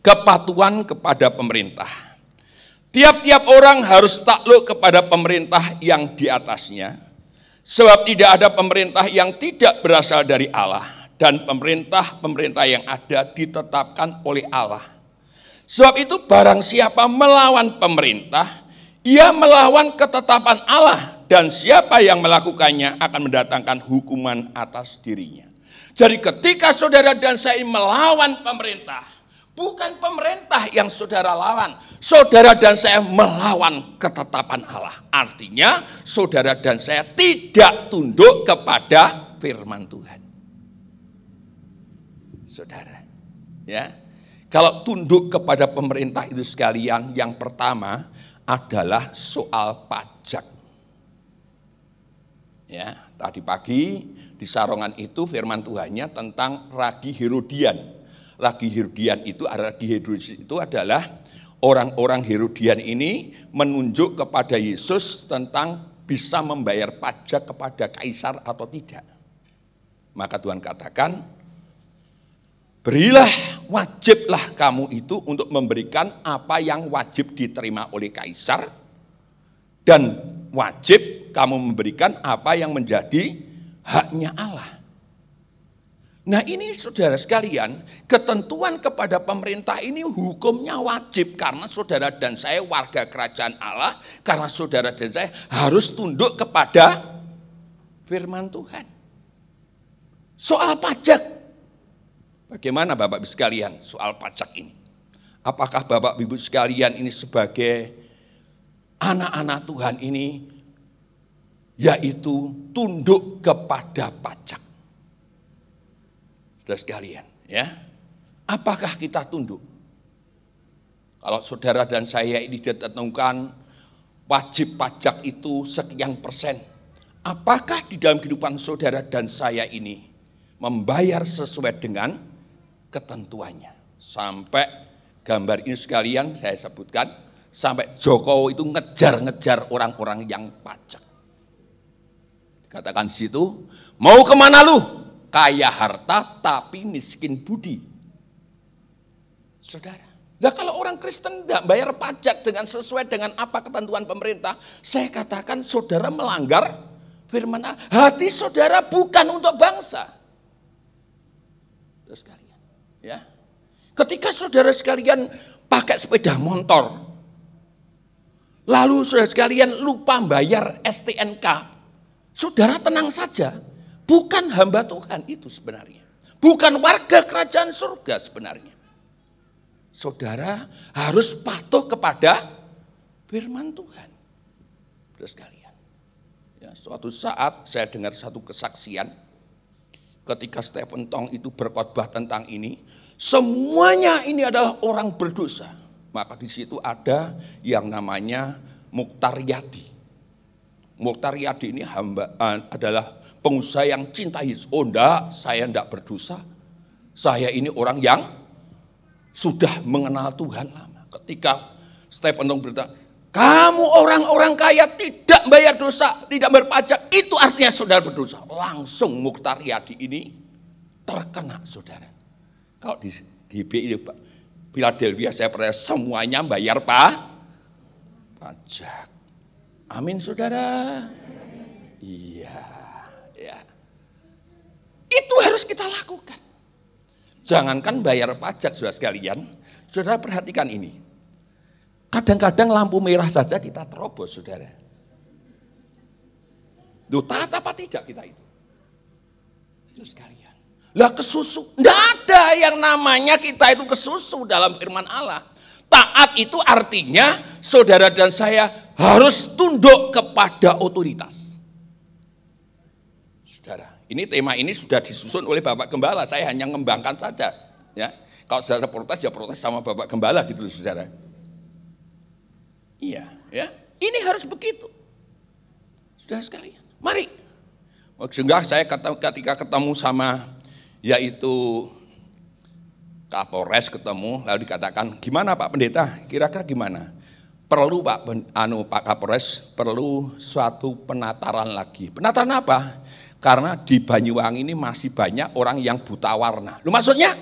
Kepatuhan kepada pemerintah. Tiap-tiap orang harus takluk kepada pemerintah yang di atasnya. Sebab tidak ada pemerintah yang tidak berasal dari Allah. Dan pemerintah-pemerintah yang ada ditetapkan oleh Allah. Sebab itu barang siapa melawan pemerintah, ia melawan ketetapan Allah. Dan siapa yang melakukannya akan mendatangkan hukuman atas dirinya. Jadi ketika saudara dan saya melawan pemerintah, bukan pemerintah yang saudara lawan, saudara dan saya melawan ketetapan Allah. Artinya saudara dan saya tidak tunduk kepada firman Tuhan. Saudara, ya, kalau tunduk kepada pemerintah itu sekalian, yang pertama adalah soal pajak. Ya, tadi pagi di Sarongan itu firman Tuhannya tentang ragi Herodian. Ragi Herodian itu adalah orang-orang Herodian ini menunjuk kepada Yesus tentang bisa membayar pajak kepada kaisar atau tidak. Maka Tuhan katakan, berilah, wajiblah kamu itu untuk memberikan apa yang wajib diterima oleh kaisar, dan wajib kamu memberikan apa yang menjadi haknya Allah. Nah ini saudara sekalian, ketentuan kepada pemerintah ini hukumnya wajib, karena saudara dan saya warga kerajaan Allah, karena saudara dan saya harus tunduk kepada firman Tuhan. Soal pajak, bagaimana Bapak Ibu sekalian soal pajak ini? Apakah Bapak Ibu sekalian ini sebagai anak-anak Tuhan ini yaitu tunduk kepada pajak? Saudara sekalian, ya. Apakah kita tunduk? Kalau saudara dan saya ini ditentukan wajib pajak itu sekian persen, apakah di dalam kehidupan saudara dan saya ini membayar sesuai dengan ketentuannya? Sampai gambar ini sekalian saya sebutkan, sampai Jokowi itu ngejar-ngejar orang-orang yang pajak. Katakan situ, mau kemana lu? Kaya harta tapi miskin budi. Saudara, nah kalau orang Kristen tidak bayar pajak dengan sesuai dengan apa ketentuan pemerintah, saya katakan saudara melanggar firman Allah. Hati saudara bukan untuk bangsa. Saudara sekalian, ya. Ketika saudara sekalian pakai sepeda motor, lalu saudara sekalian lupa bayar STNK, saudara tenang saja, bukan hamba Tuhan itu sebenarnya. Bukan warga kerajaan surga sebenarnya. Saudara harus patuh kepada firman Tuhan. Saudara sekalian. Ya, suatu saat saya dengar satu kesaksian, ketika Stephen Tong itu berkhotbah tentang ini, semuanya ini adalah orang berdosa. Maka di situ ada yang namanya Mukhtar Yadi. Mukhtar Yadi ini adalah pengusaha yang cinta Yesus. Oh enggak, saya enggak berdosa. Saya ini orang yang sudah mengenal Tuhan lama. Ketika Stephen Tong berkata, kamu orang-orang kaya tidak bayar dosa, tidak berpajak, itu artinya saudara berdosa. Langsung Mukhtar Yadi ini terkena saudara. Kalau di Philadelphia saya percaya semuanya bayar pajak. Amin saudara. Iya, ya. Itu harus kita lakukan. Jangankan bayar pajak saudara sekalian, saudara perhatikan ini. Kadang-kadang lampu merah saja kita terobos saudara. Taat apa tidak kita itu? Saudara sekalian. Lah kesusu, enggak ada yang namanya kita itu kesusu dalam firman Allah. Taat itu artinya saudara dan saya harus tunduk kepada otoritas. Saudara, ini tema ini sudah disusun oleh Bapak Gembala, saya hanya mengembangkan saja. Ya, kalau saudara protes ya protes sama Bapak Gembala gitu saudara. Iya, ya, ini harus begitu. Saudara sekalian, mari. Sehingga saya ketika ketemu sama yaitu Kapolres ketemu lalu dikatakan, gimana Pak Pendeta, kira-kira gimana? Perlu Pak Kapolres, perlu suatu penataran lagi. Penataran apa? Karena di Banyuwangi ini masih banyak orang yang buta warna. Lu maksudnya?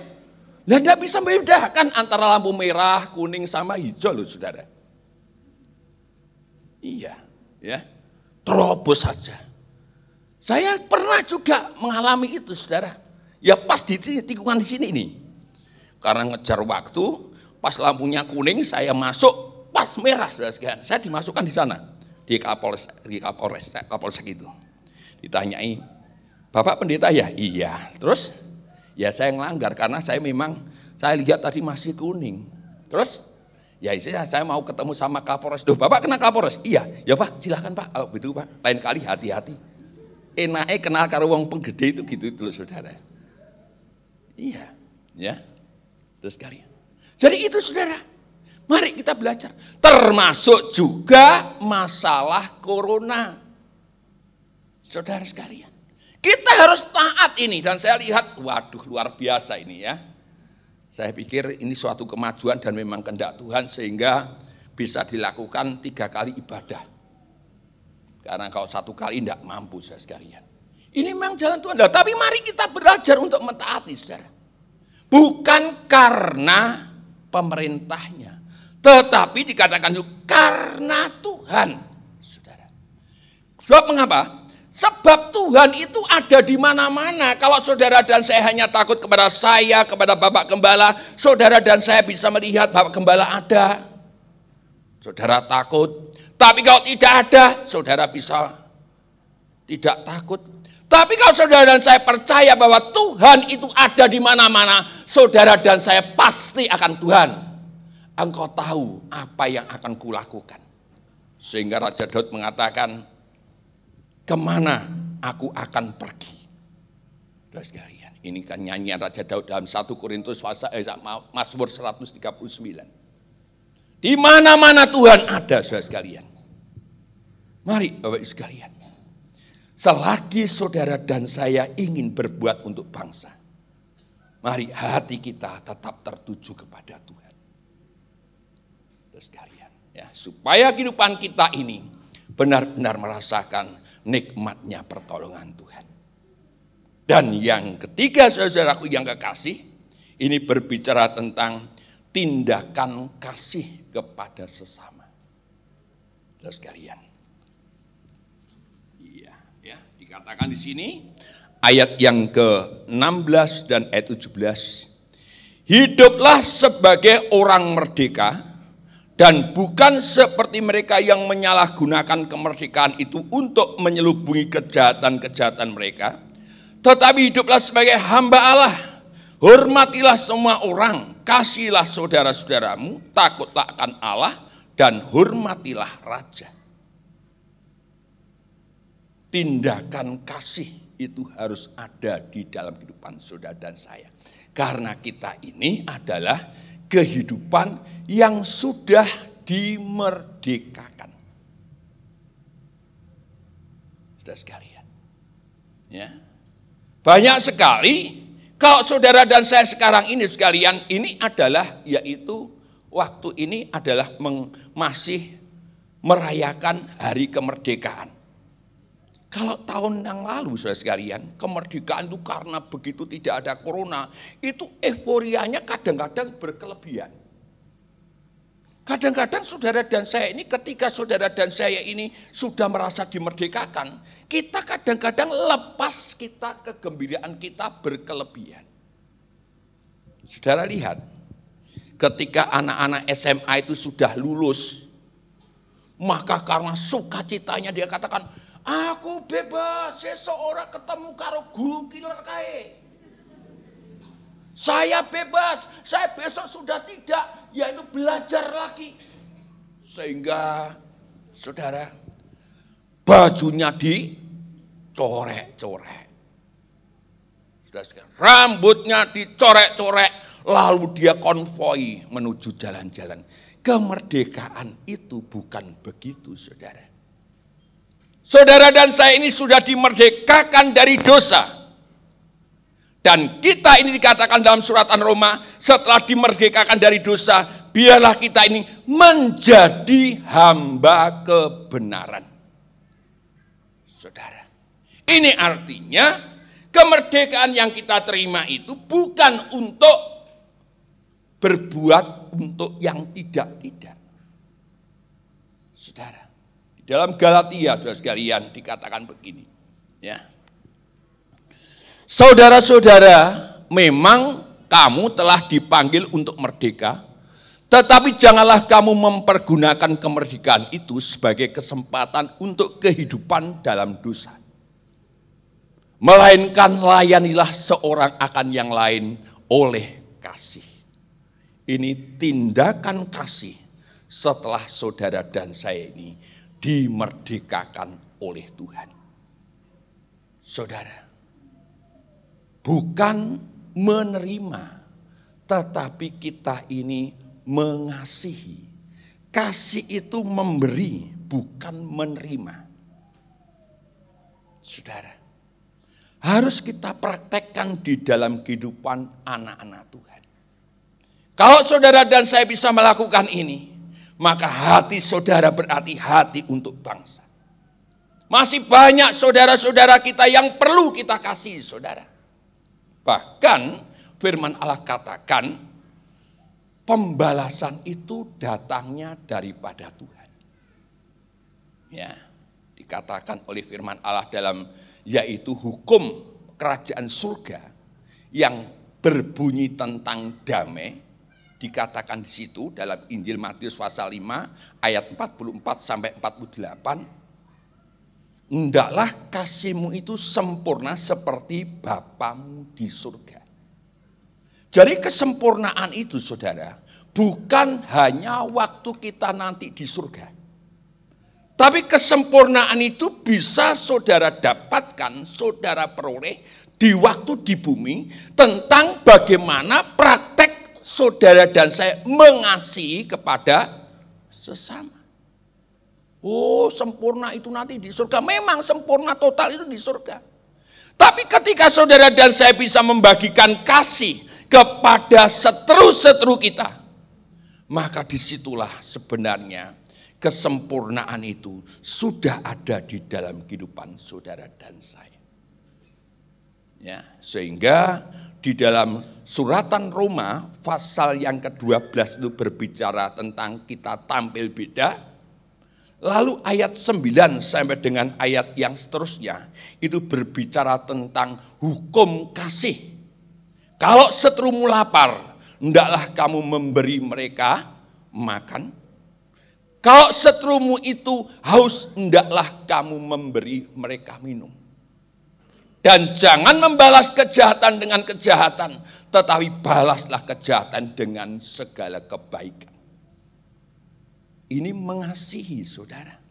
Lah enggak bisa membedakan antara lampu merah, kuning sama hijau loh saudara. Iya, ya. Terobos saja. Saya pernah juga mengalami itu saudara. Ya pas di tikungan di sini nih. Karena ngejar waktu, pas lampunya kuning saya masuk, pas merah saudara sekalian. Saya dimasukkan di sana di Kapolres itu. Ditanyai, Bapak Pendeta ya? Iya. Terus ya saya ngelanggar karena saya lihat tadi masih kuning. Terus ya saya mau ketemu sama Kapolres. Duh, Bapak kenal Kapolres? Iya. Ya Pak, silahkan Pak. Kalau begitu Pak, lain kali hati-hati. Enaknya kenal karo wong penggede itu gitu dulu saudara. Iya, ya. Terus kalian. Jadi itu saudara. Mari kita belajar. Termasuk juga masalah corona. Saudara sekalian. Kita harus taat ini. Dan saya lihat, waduh luar biasa ini ya. Saya pikir ini suatu kemajuan dan memang kehendak Tuhan sehingga bisa dilakukan 3 kali ibadah. Karena kalau 1 kali tidak mampu saudara sekalian. Ini memang jalan Tuhan. Tapi mari kita belajar untuk mentaati saudara. Bukan karena pemerintahnya. Tetapi dikatakan juga karena Tuhan. Saudara. Sebab mengapa? Sebab Tuhan itu ada di mana-mana. Kalau saudara dan saya hanya takut kepada saya, kepada Bapak Gembala, saudara dan saya bisa melihat Bapak Gembala ada. Saudara takut. Tapi kalau tidak ada, saudara bisa tidak takut. Tapi kalau saudara dan saya percaya bahwa Tuhan itu ada di mana-mana, saudara dan saya pasti akan Tuhan. Engkau tahu apa yang akan kulakukan. Sehingga Raja Daud mengatakan, kemana aku akan pergi? Saudara sekalian, ini kan nyanyian Raja Daud dalam 1 Korintus Mazmur 139. Di mana-mana Tuhan ada, saudara sekalian. Mari Bapak Ibu sekalian. Selagi saudara dan saya ingin berbuat untuk bangsa, mari hati kita tetap tertuju kepada Tuhan. Saudara sekalian, ya, supaya kehidupan kita ini benar-benar merasakan nikmatnya pertolongan Tuhan. Dan yang ketiga saudaraku yang kekasih, ini berbicara tentang tindakan kasih kepada sesama. Saudara sekalian. Iya, ya, dikatakan di sini ayat yang ke-16 dan ayat 17. Hiduplah sebagai orang merdeka dan bukan seperti mereka yang menyalahgunakan kemerdekaan itu untuk menyelubungi kejahatan-kejahatan mereka. Tetapi hiduplah sebagai hamba Allah. Hormatilah semua orang, kasihilah saudara-saudaramu, takutlah akan Allah, dan hormatilah raja. Tindakan kasih itu harus ada di dalam kehidupan saudara dan saya. Karena kita ini adalah kehidupan yang sudah dimerdekakan. Saudara sekalian. Ya. Banyak sekali kalau saudara dan saya sekarang ini sekalian, ini adalah yaitu waktu ini adalah masih merayakan hari kemerdekaan. Kalau tahun yang lalu saudara sekalian, kemerdekaan itu karena begitu tidak ada corona, itu euforianya kadang-kadang berkelebihan. Kadang-kadang saudara dan saya ini ketika saudara dan saya ini sudah merasa dimerdekakan, kita kadang-kadang lepas kita kegembiraan kita berkelebihan. Saudara lihat, ketika anak-anak SMA itu sudah lulus, maka karena sukacitanya dia katakan, aku bebas, seseorang ketemu karo guru killer kae. Saya bebas, saya besok sudah tidak, yaitu belajar lagi. Sehingga saudara, bajunya dicorek-corek. Rambutnya dicorek-corek, lalu dia konvoi menuju jalan-jalan. Kemerdekaan itu bukan begitu, saudara. Saudara dan saya ini sudah dimerdekakan dari dosa. Dan kita ini dikatakan dalam suratan Roma, setelah dimerdekakan dari dosa, biarlah kita ini menjadi hamba kebenaran. Saudara, ini artinya kemerdekaan yang kita terima itu bukan untuk berbuat untuk yang tidak-tidak. Saudara, di dalam Galatia, saudara sekalian, dikatakan begini, ya. Saudara-saudara, memang kamu telah dipanggil untuk merdeka, tetapi janganlah kamu mempergunakan kemerdekaan itu sebagai kesempatan untuk kehidupan dalam dosa. Melainkan layanilah seorang akan yang lain oleh kasih. Ini tindakan kasih setelah saudara dan saya ini dimerdekakan oleh Tuhan. Saudara, bukan menerima, tetapi kita ini mengasihi. Kasih itu memberi, bukan menerima. Saudara, harus kita praktekkan di dalam kehidupan anak-anak Tuhan. Kalau saudara dan saya bisa melakukan ini, maka hati saudara berarti hati untuk bangsa. Masih banyak saudara-saudara kita yang perlu kita kasih, saudara. Bahkan firman Allah katakan pembalasan itu datangnya daripada Tuhan. Ya, dikatakan oleh firman Allah dalam yaitu hukum kerajaan surga yang berbunyi tentang damai, dikatakan di situ dalam Injil Matius pasal 5 ayat 44 sampai 48. Hendaklah kasihmu itu sempurna seperti Bapamu di surga. Jadi kesempurnaan itu, saudara, bukan hanya waktu kita nanti di surga. Tapi kesempurnaan itu bisa saudara dapatkan, saudara peroleh di waktu di bumi tentang bagaimana praktek saudara dan saya mengasihi kepada sesama. Oh, sempurna itu nanti di surga. Memang sempurna total itu di surga. Tapi ketika saudara dan saya bisa membagikan kasih kepada seteru-seteru kita, maka disitulah sebenarnya kesempurnaan itu sudah ada di dalam kehidupan saudara dan saya. Ya, sehingga di dalam suratan Roma pasal yang ke-12 itu berbicara tentang kita tampil beda. Lalu ayat 9 sampai dengan ayat yang seterusnya itu berbicara tentang hukum kasih. Kalau seterumu lapar, hendaklah kamu memberi mereka makan. Kalau seterumu itu haus, hendaklah kamu memberi mereka minum. Dan jangan membalas kejahatan dengan kejahatan, tetapi balaslah kejahatan dengan segala kebaikan. Ini mengasihi, saudara.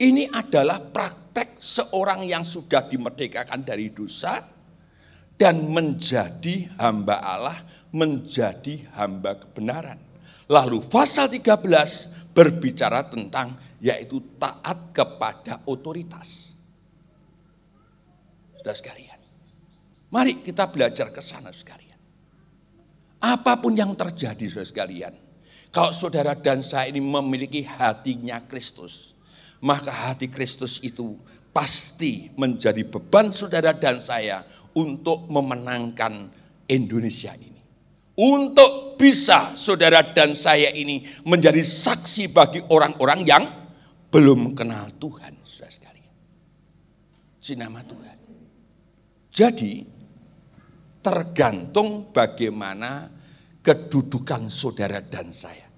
Ini adalah praktek seorang yang sudah dimerdekakan dari dosa dan menjadi hamba Allah, menjadi hamba kebenaran. Lalu pasal 13 berbicara tentang yaitu taat kepada otoritas. Saudara sekalian, mari kita belajar ke sana sekalian. Apapun yang terjadi, saudara sekalian, kalau saudara dan saya ini memiliki hatinya Kristus, maka hati Kristus itu pasti menjadi beban saudara dan saya untuk memenangkan Indonesia ini. Untuk bisa saudara dan saya ini menjadi saksi bagi orang-orang yang belum kenal Tuhan, saudara sekalian. Di nama Tuhan. Jadi tergantung bagaimana kedudukan saudara dan saya.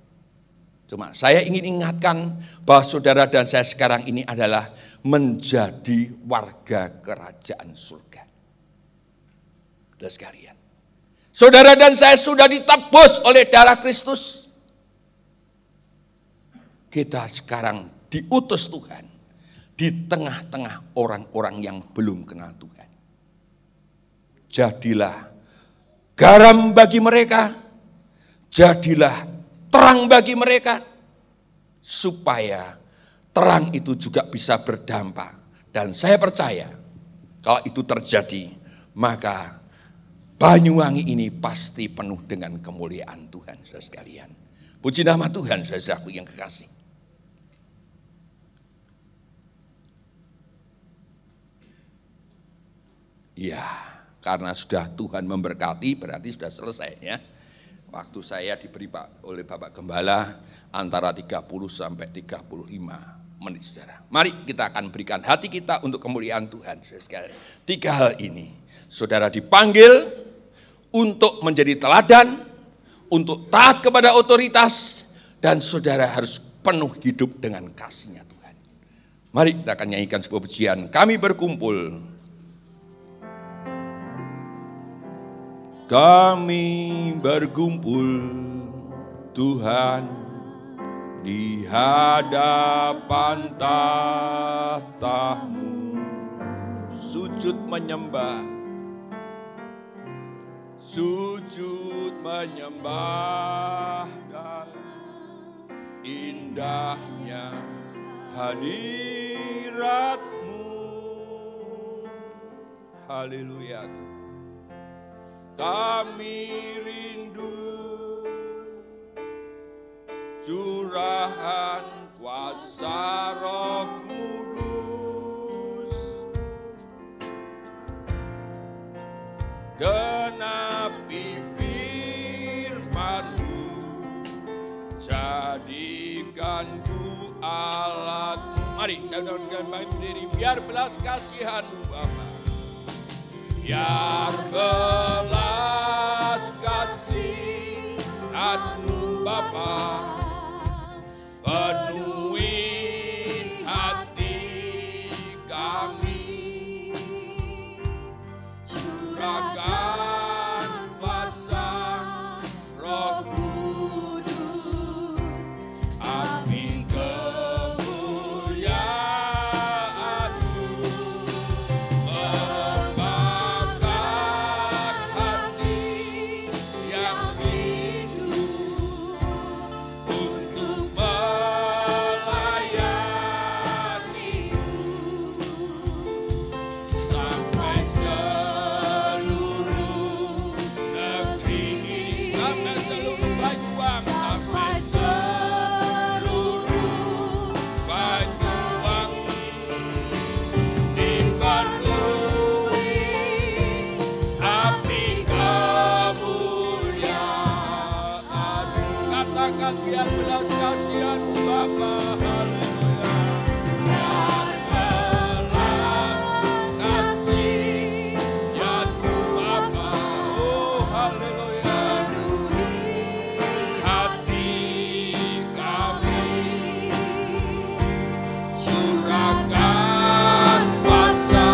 Cuma saya ingin ingatkan bahwa saudara dan saya sekarang ini adalah menjadi warga kerajaan surga. Saudara sekalian, Saudara dan saya sudah ditebus oleh darah Kristus. Kita sekarang diutus Tuhan di tengah-tengah orang-orang yang belum kenal Tuhan. Jadilah garam bagi mereka, jadilah terang bagi mereka, supaya terang itu juga bisa berdampak. Dan saya percaya kalau itu terjadi, maka Banyuwangi ini pasti penuh dengan kemuliaan Tuhan, saudara sekalian. Puji nama Tuhan, saudaraku yang kekasih. Ya, karena sudah Tuhan memberkati, berarti sudah selesai ya. Waktu saya diberi oleh Bapak Gembala antara 30 sampai 35 menit, saudara. Mari kita akan berikan hati kita untuk kemuliaan Tuhan, saudara sekalian. 3 hal ini, saudara dipanggil untuk menjadi teladan, untuk taat kepada otoritas, dan saudara harus penuh hidup dengan kasih-Nya Tuhan. Mari kita akan nyanyikan sebuah pujian. Kami berkumpul. Kami berkumpul Tuhan di hadapan tahta-Mu, sujud menyembah, dan indahnya hadirat-Mu. Haleluya. Kami rindu curahan kuasa Roh Kudus, genapi firman-Mu, jadikanku alat-Mu. Mari saudara-saudara bangkit berdiri, biar belas kasihan-Mu Bapa, biar belas kasihan-Mu Bapa penuhi hati kami, curahkan kuasa Roh Kudus, api kemuliaan-Mu membakar hati yang rindu untuk melayani-Mu sampai seluruh negeri ini, sampai seluruh Banyuwangi, sampai seluruh Banyuwangi dipenuhi api kemuliaan-Mu. Katakan biar belas kasihan-Mu Bapa, haleluya. Biar belas kasihan-Mu Bapa, oh haleluya. Hati kami, curahkan kuasa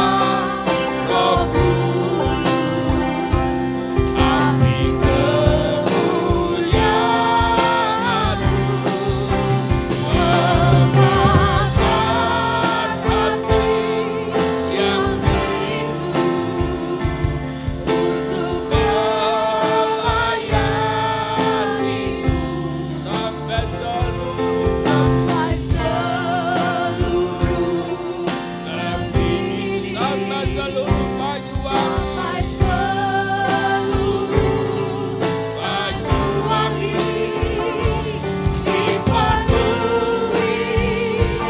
Roh Kudus, api kemuliaan-Mu membakar hati yang rindu untuk melayani-Mu sampai seluruh negeri, sampai seluruh Banyuwangi dipenuhi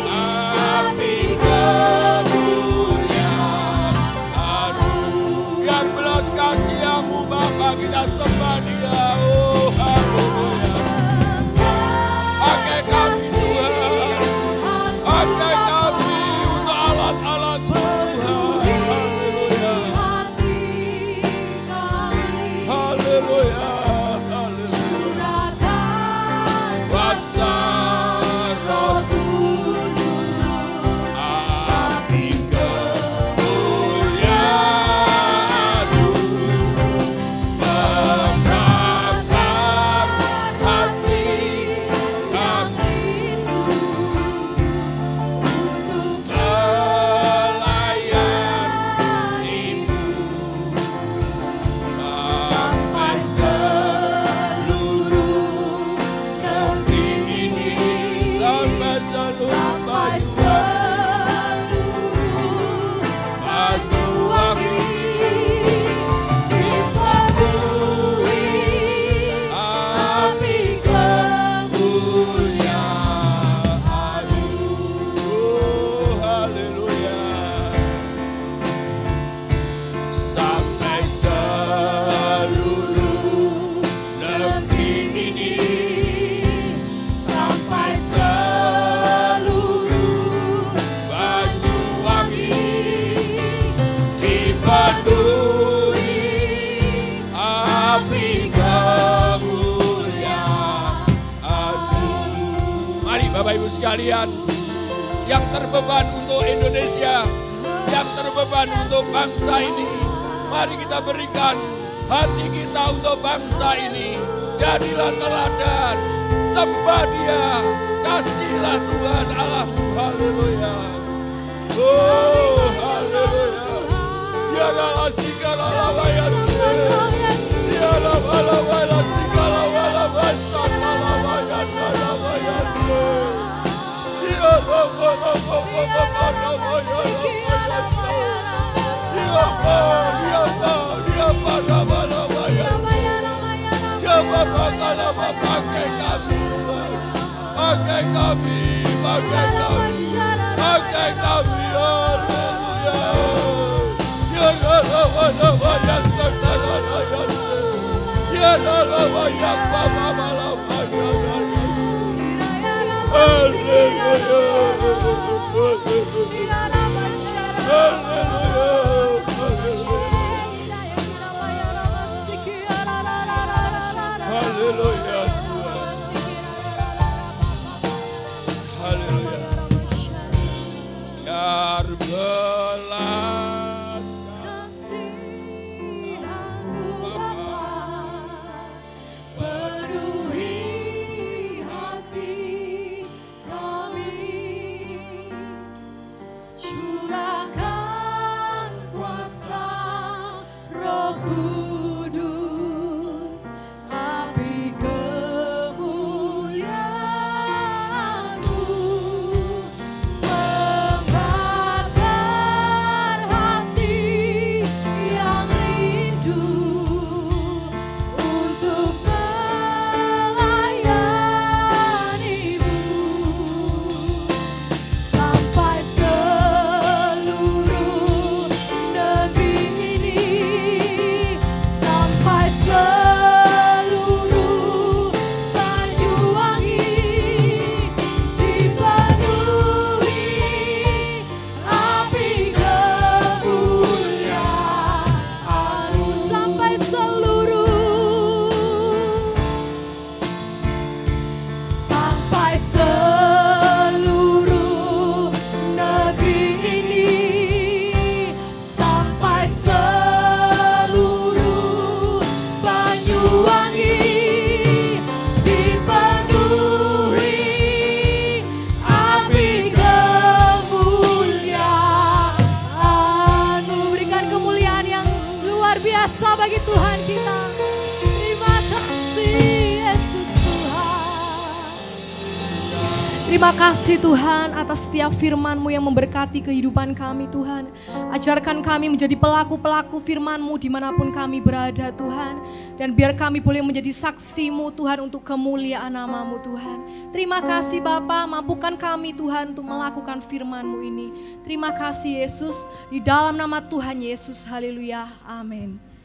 api kemuliaan-Mu. Biar belas kasihan-Mu Bapa, kita sembah Dia, oh haleluya. Pakai kami Tuhan, pakai kami untuk alat-alat-Mu Tuhan, haleluya. Haleluya, haleluya. Kuasa Roh Kudus, api kemuliaan-Mu sekalian, yang terbeban untuk Indonesia, yang terbeban untuk bangsa ini, mari kita berikan hati kita untuk bangsa ini. Jadilah teladan, sembah Dia, kasihlah Tuhan Allah. Haleluya. Oh, haleluya. Ya Allah segala lawaya. Ya Allah wala segala wala basana lawaya lawaya. Ya Allah wala lawaya. Ya Bapa kalau pakai kami, pakai kami, pakai kami, pakai kami, haleluya. Ya Allah yang segala raya, ya Allah yang Bapa malam haleluya, haleluya Tuhan, haleluya. Biar belas kasihan-Mu Bapa, penuhi hati kami, curahkan kuasa Roh Kudus, api kemuliaan-Mu membakar hati yang rindu untuk melayani-Mu, sampai seluruh negeri ini, sampai seluruh Banyuwangi dipenuhi api kemuliaan-Mu, sampai seluruh negeri ini, sampai seluruh Banyuwangi dipenuhi api kemuliaan-Mu. Berikan kemuliaan yang luar biasa bagi Tuhan kita. Terima kasih Yesus Tuhan. Terima kasih Tuhan atas setiap firman-Mu yang memberkati kehidupan kami Tuhan. Ajarkan kami menjadi pelaku-pelaku firman-Mu dimanapun kami berada Tuhan. Dan biar kami boleh menjadi saksi-Mu Tuhan untuk kemuliaan nama-Mu Tuhan. Terima kasih Bapa, mampukan kami Tuhan untuk melakukan firman-Mu ini. Terima kasih Yesus, di dalam nama Tuhan Yesus, haleluya, amin.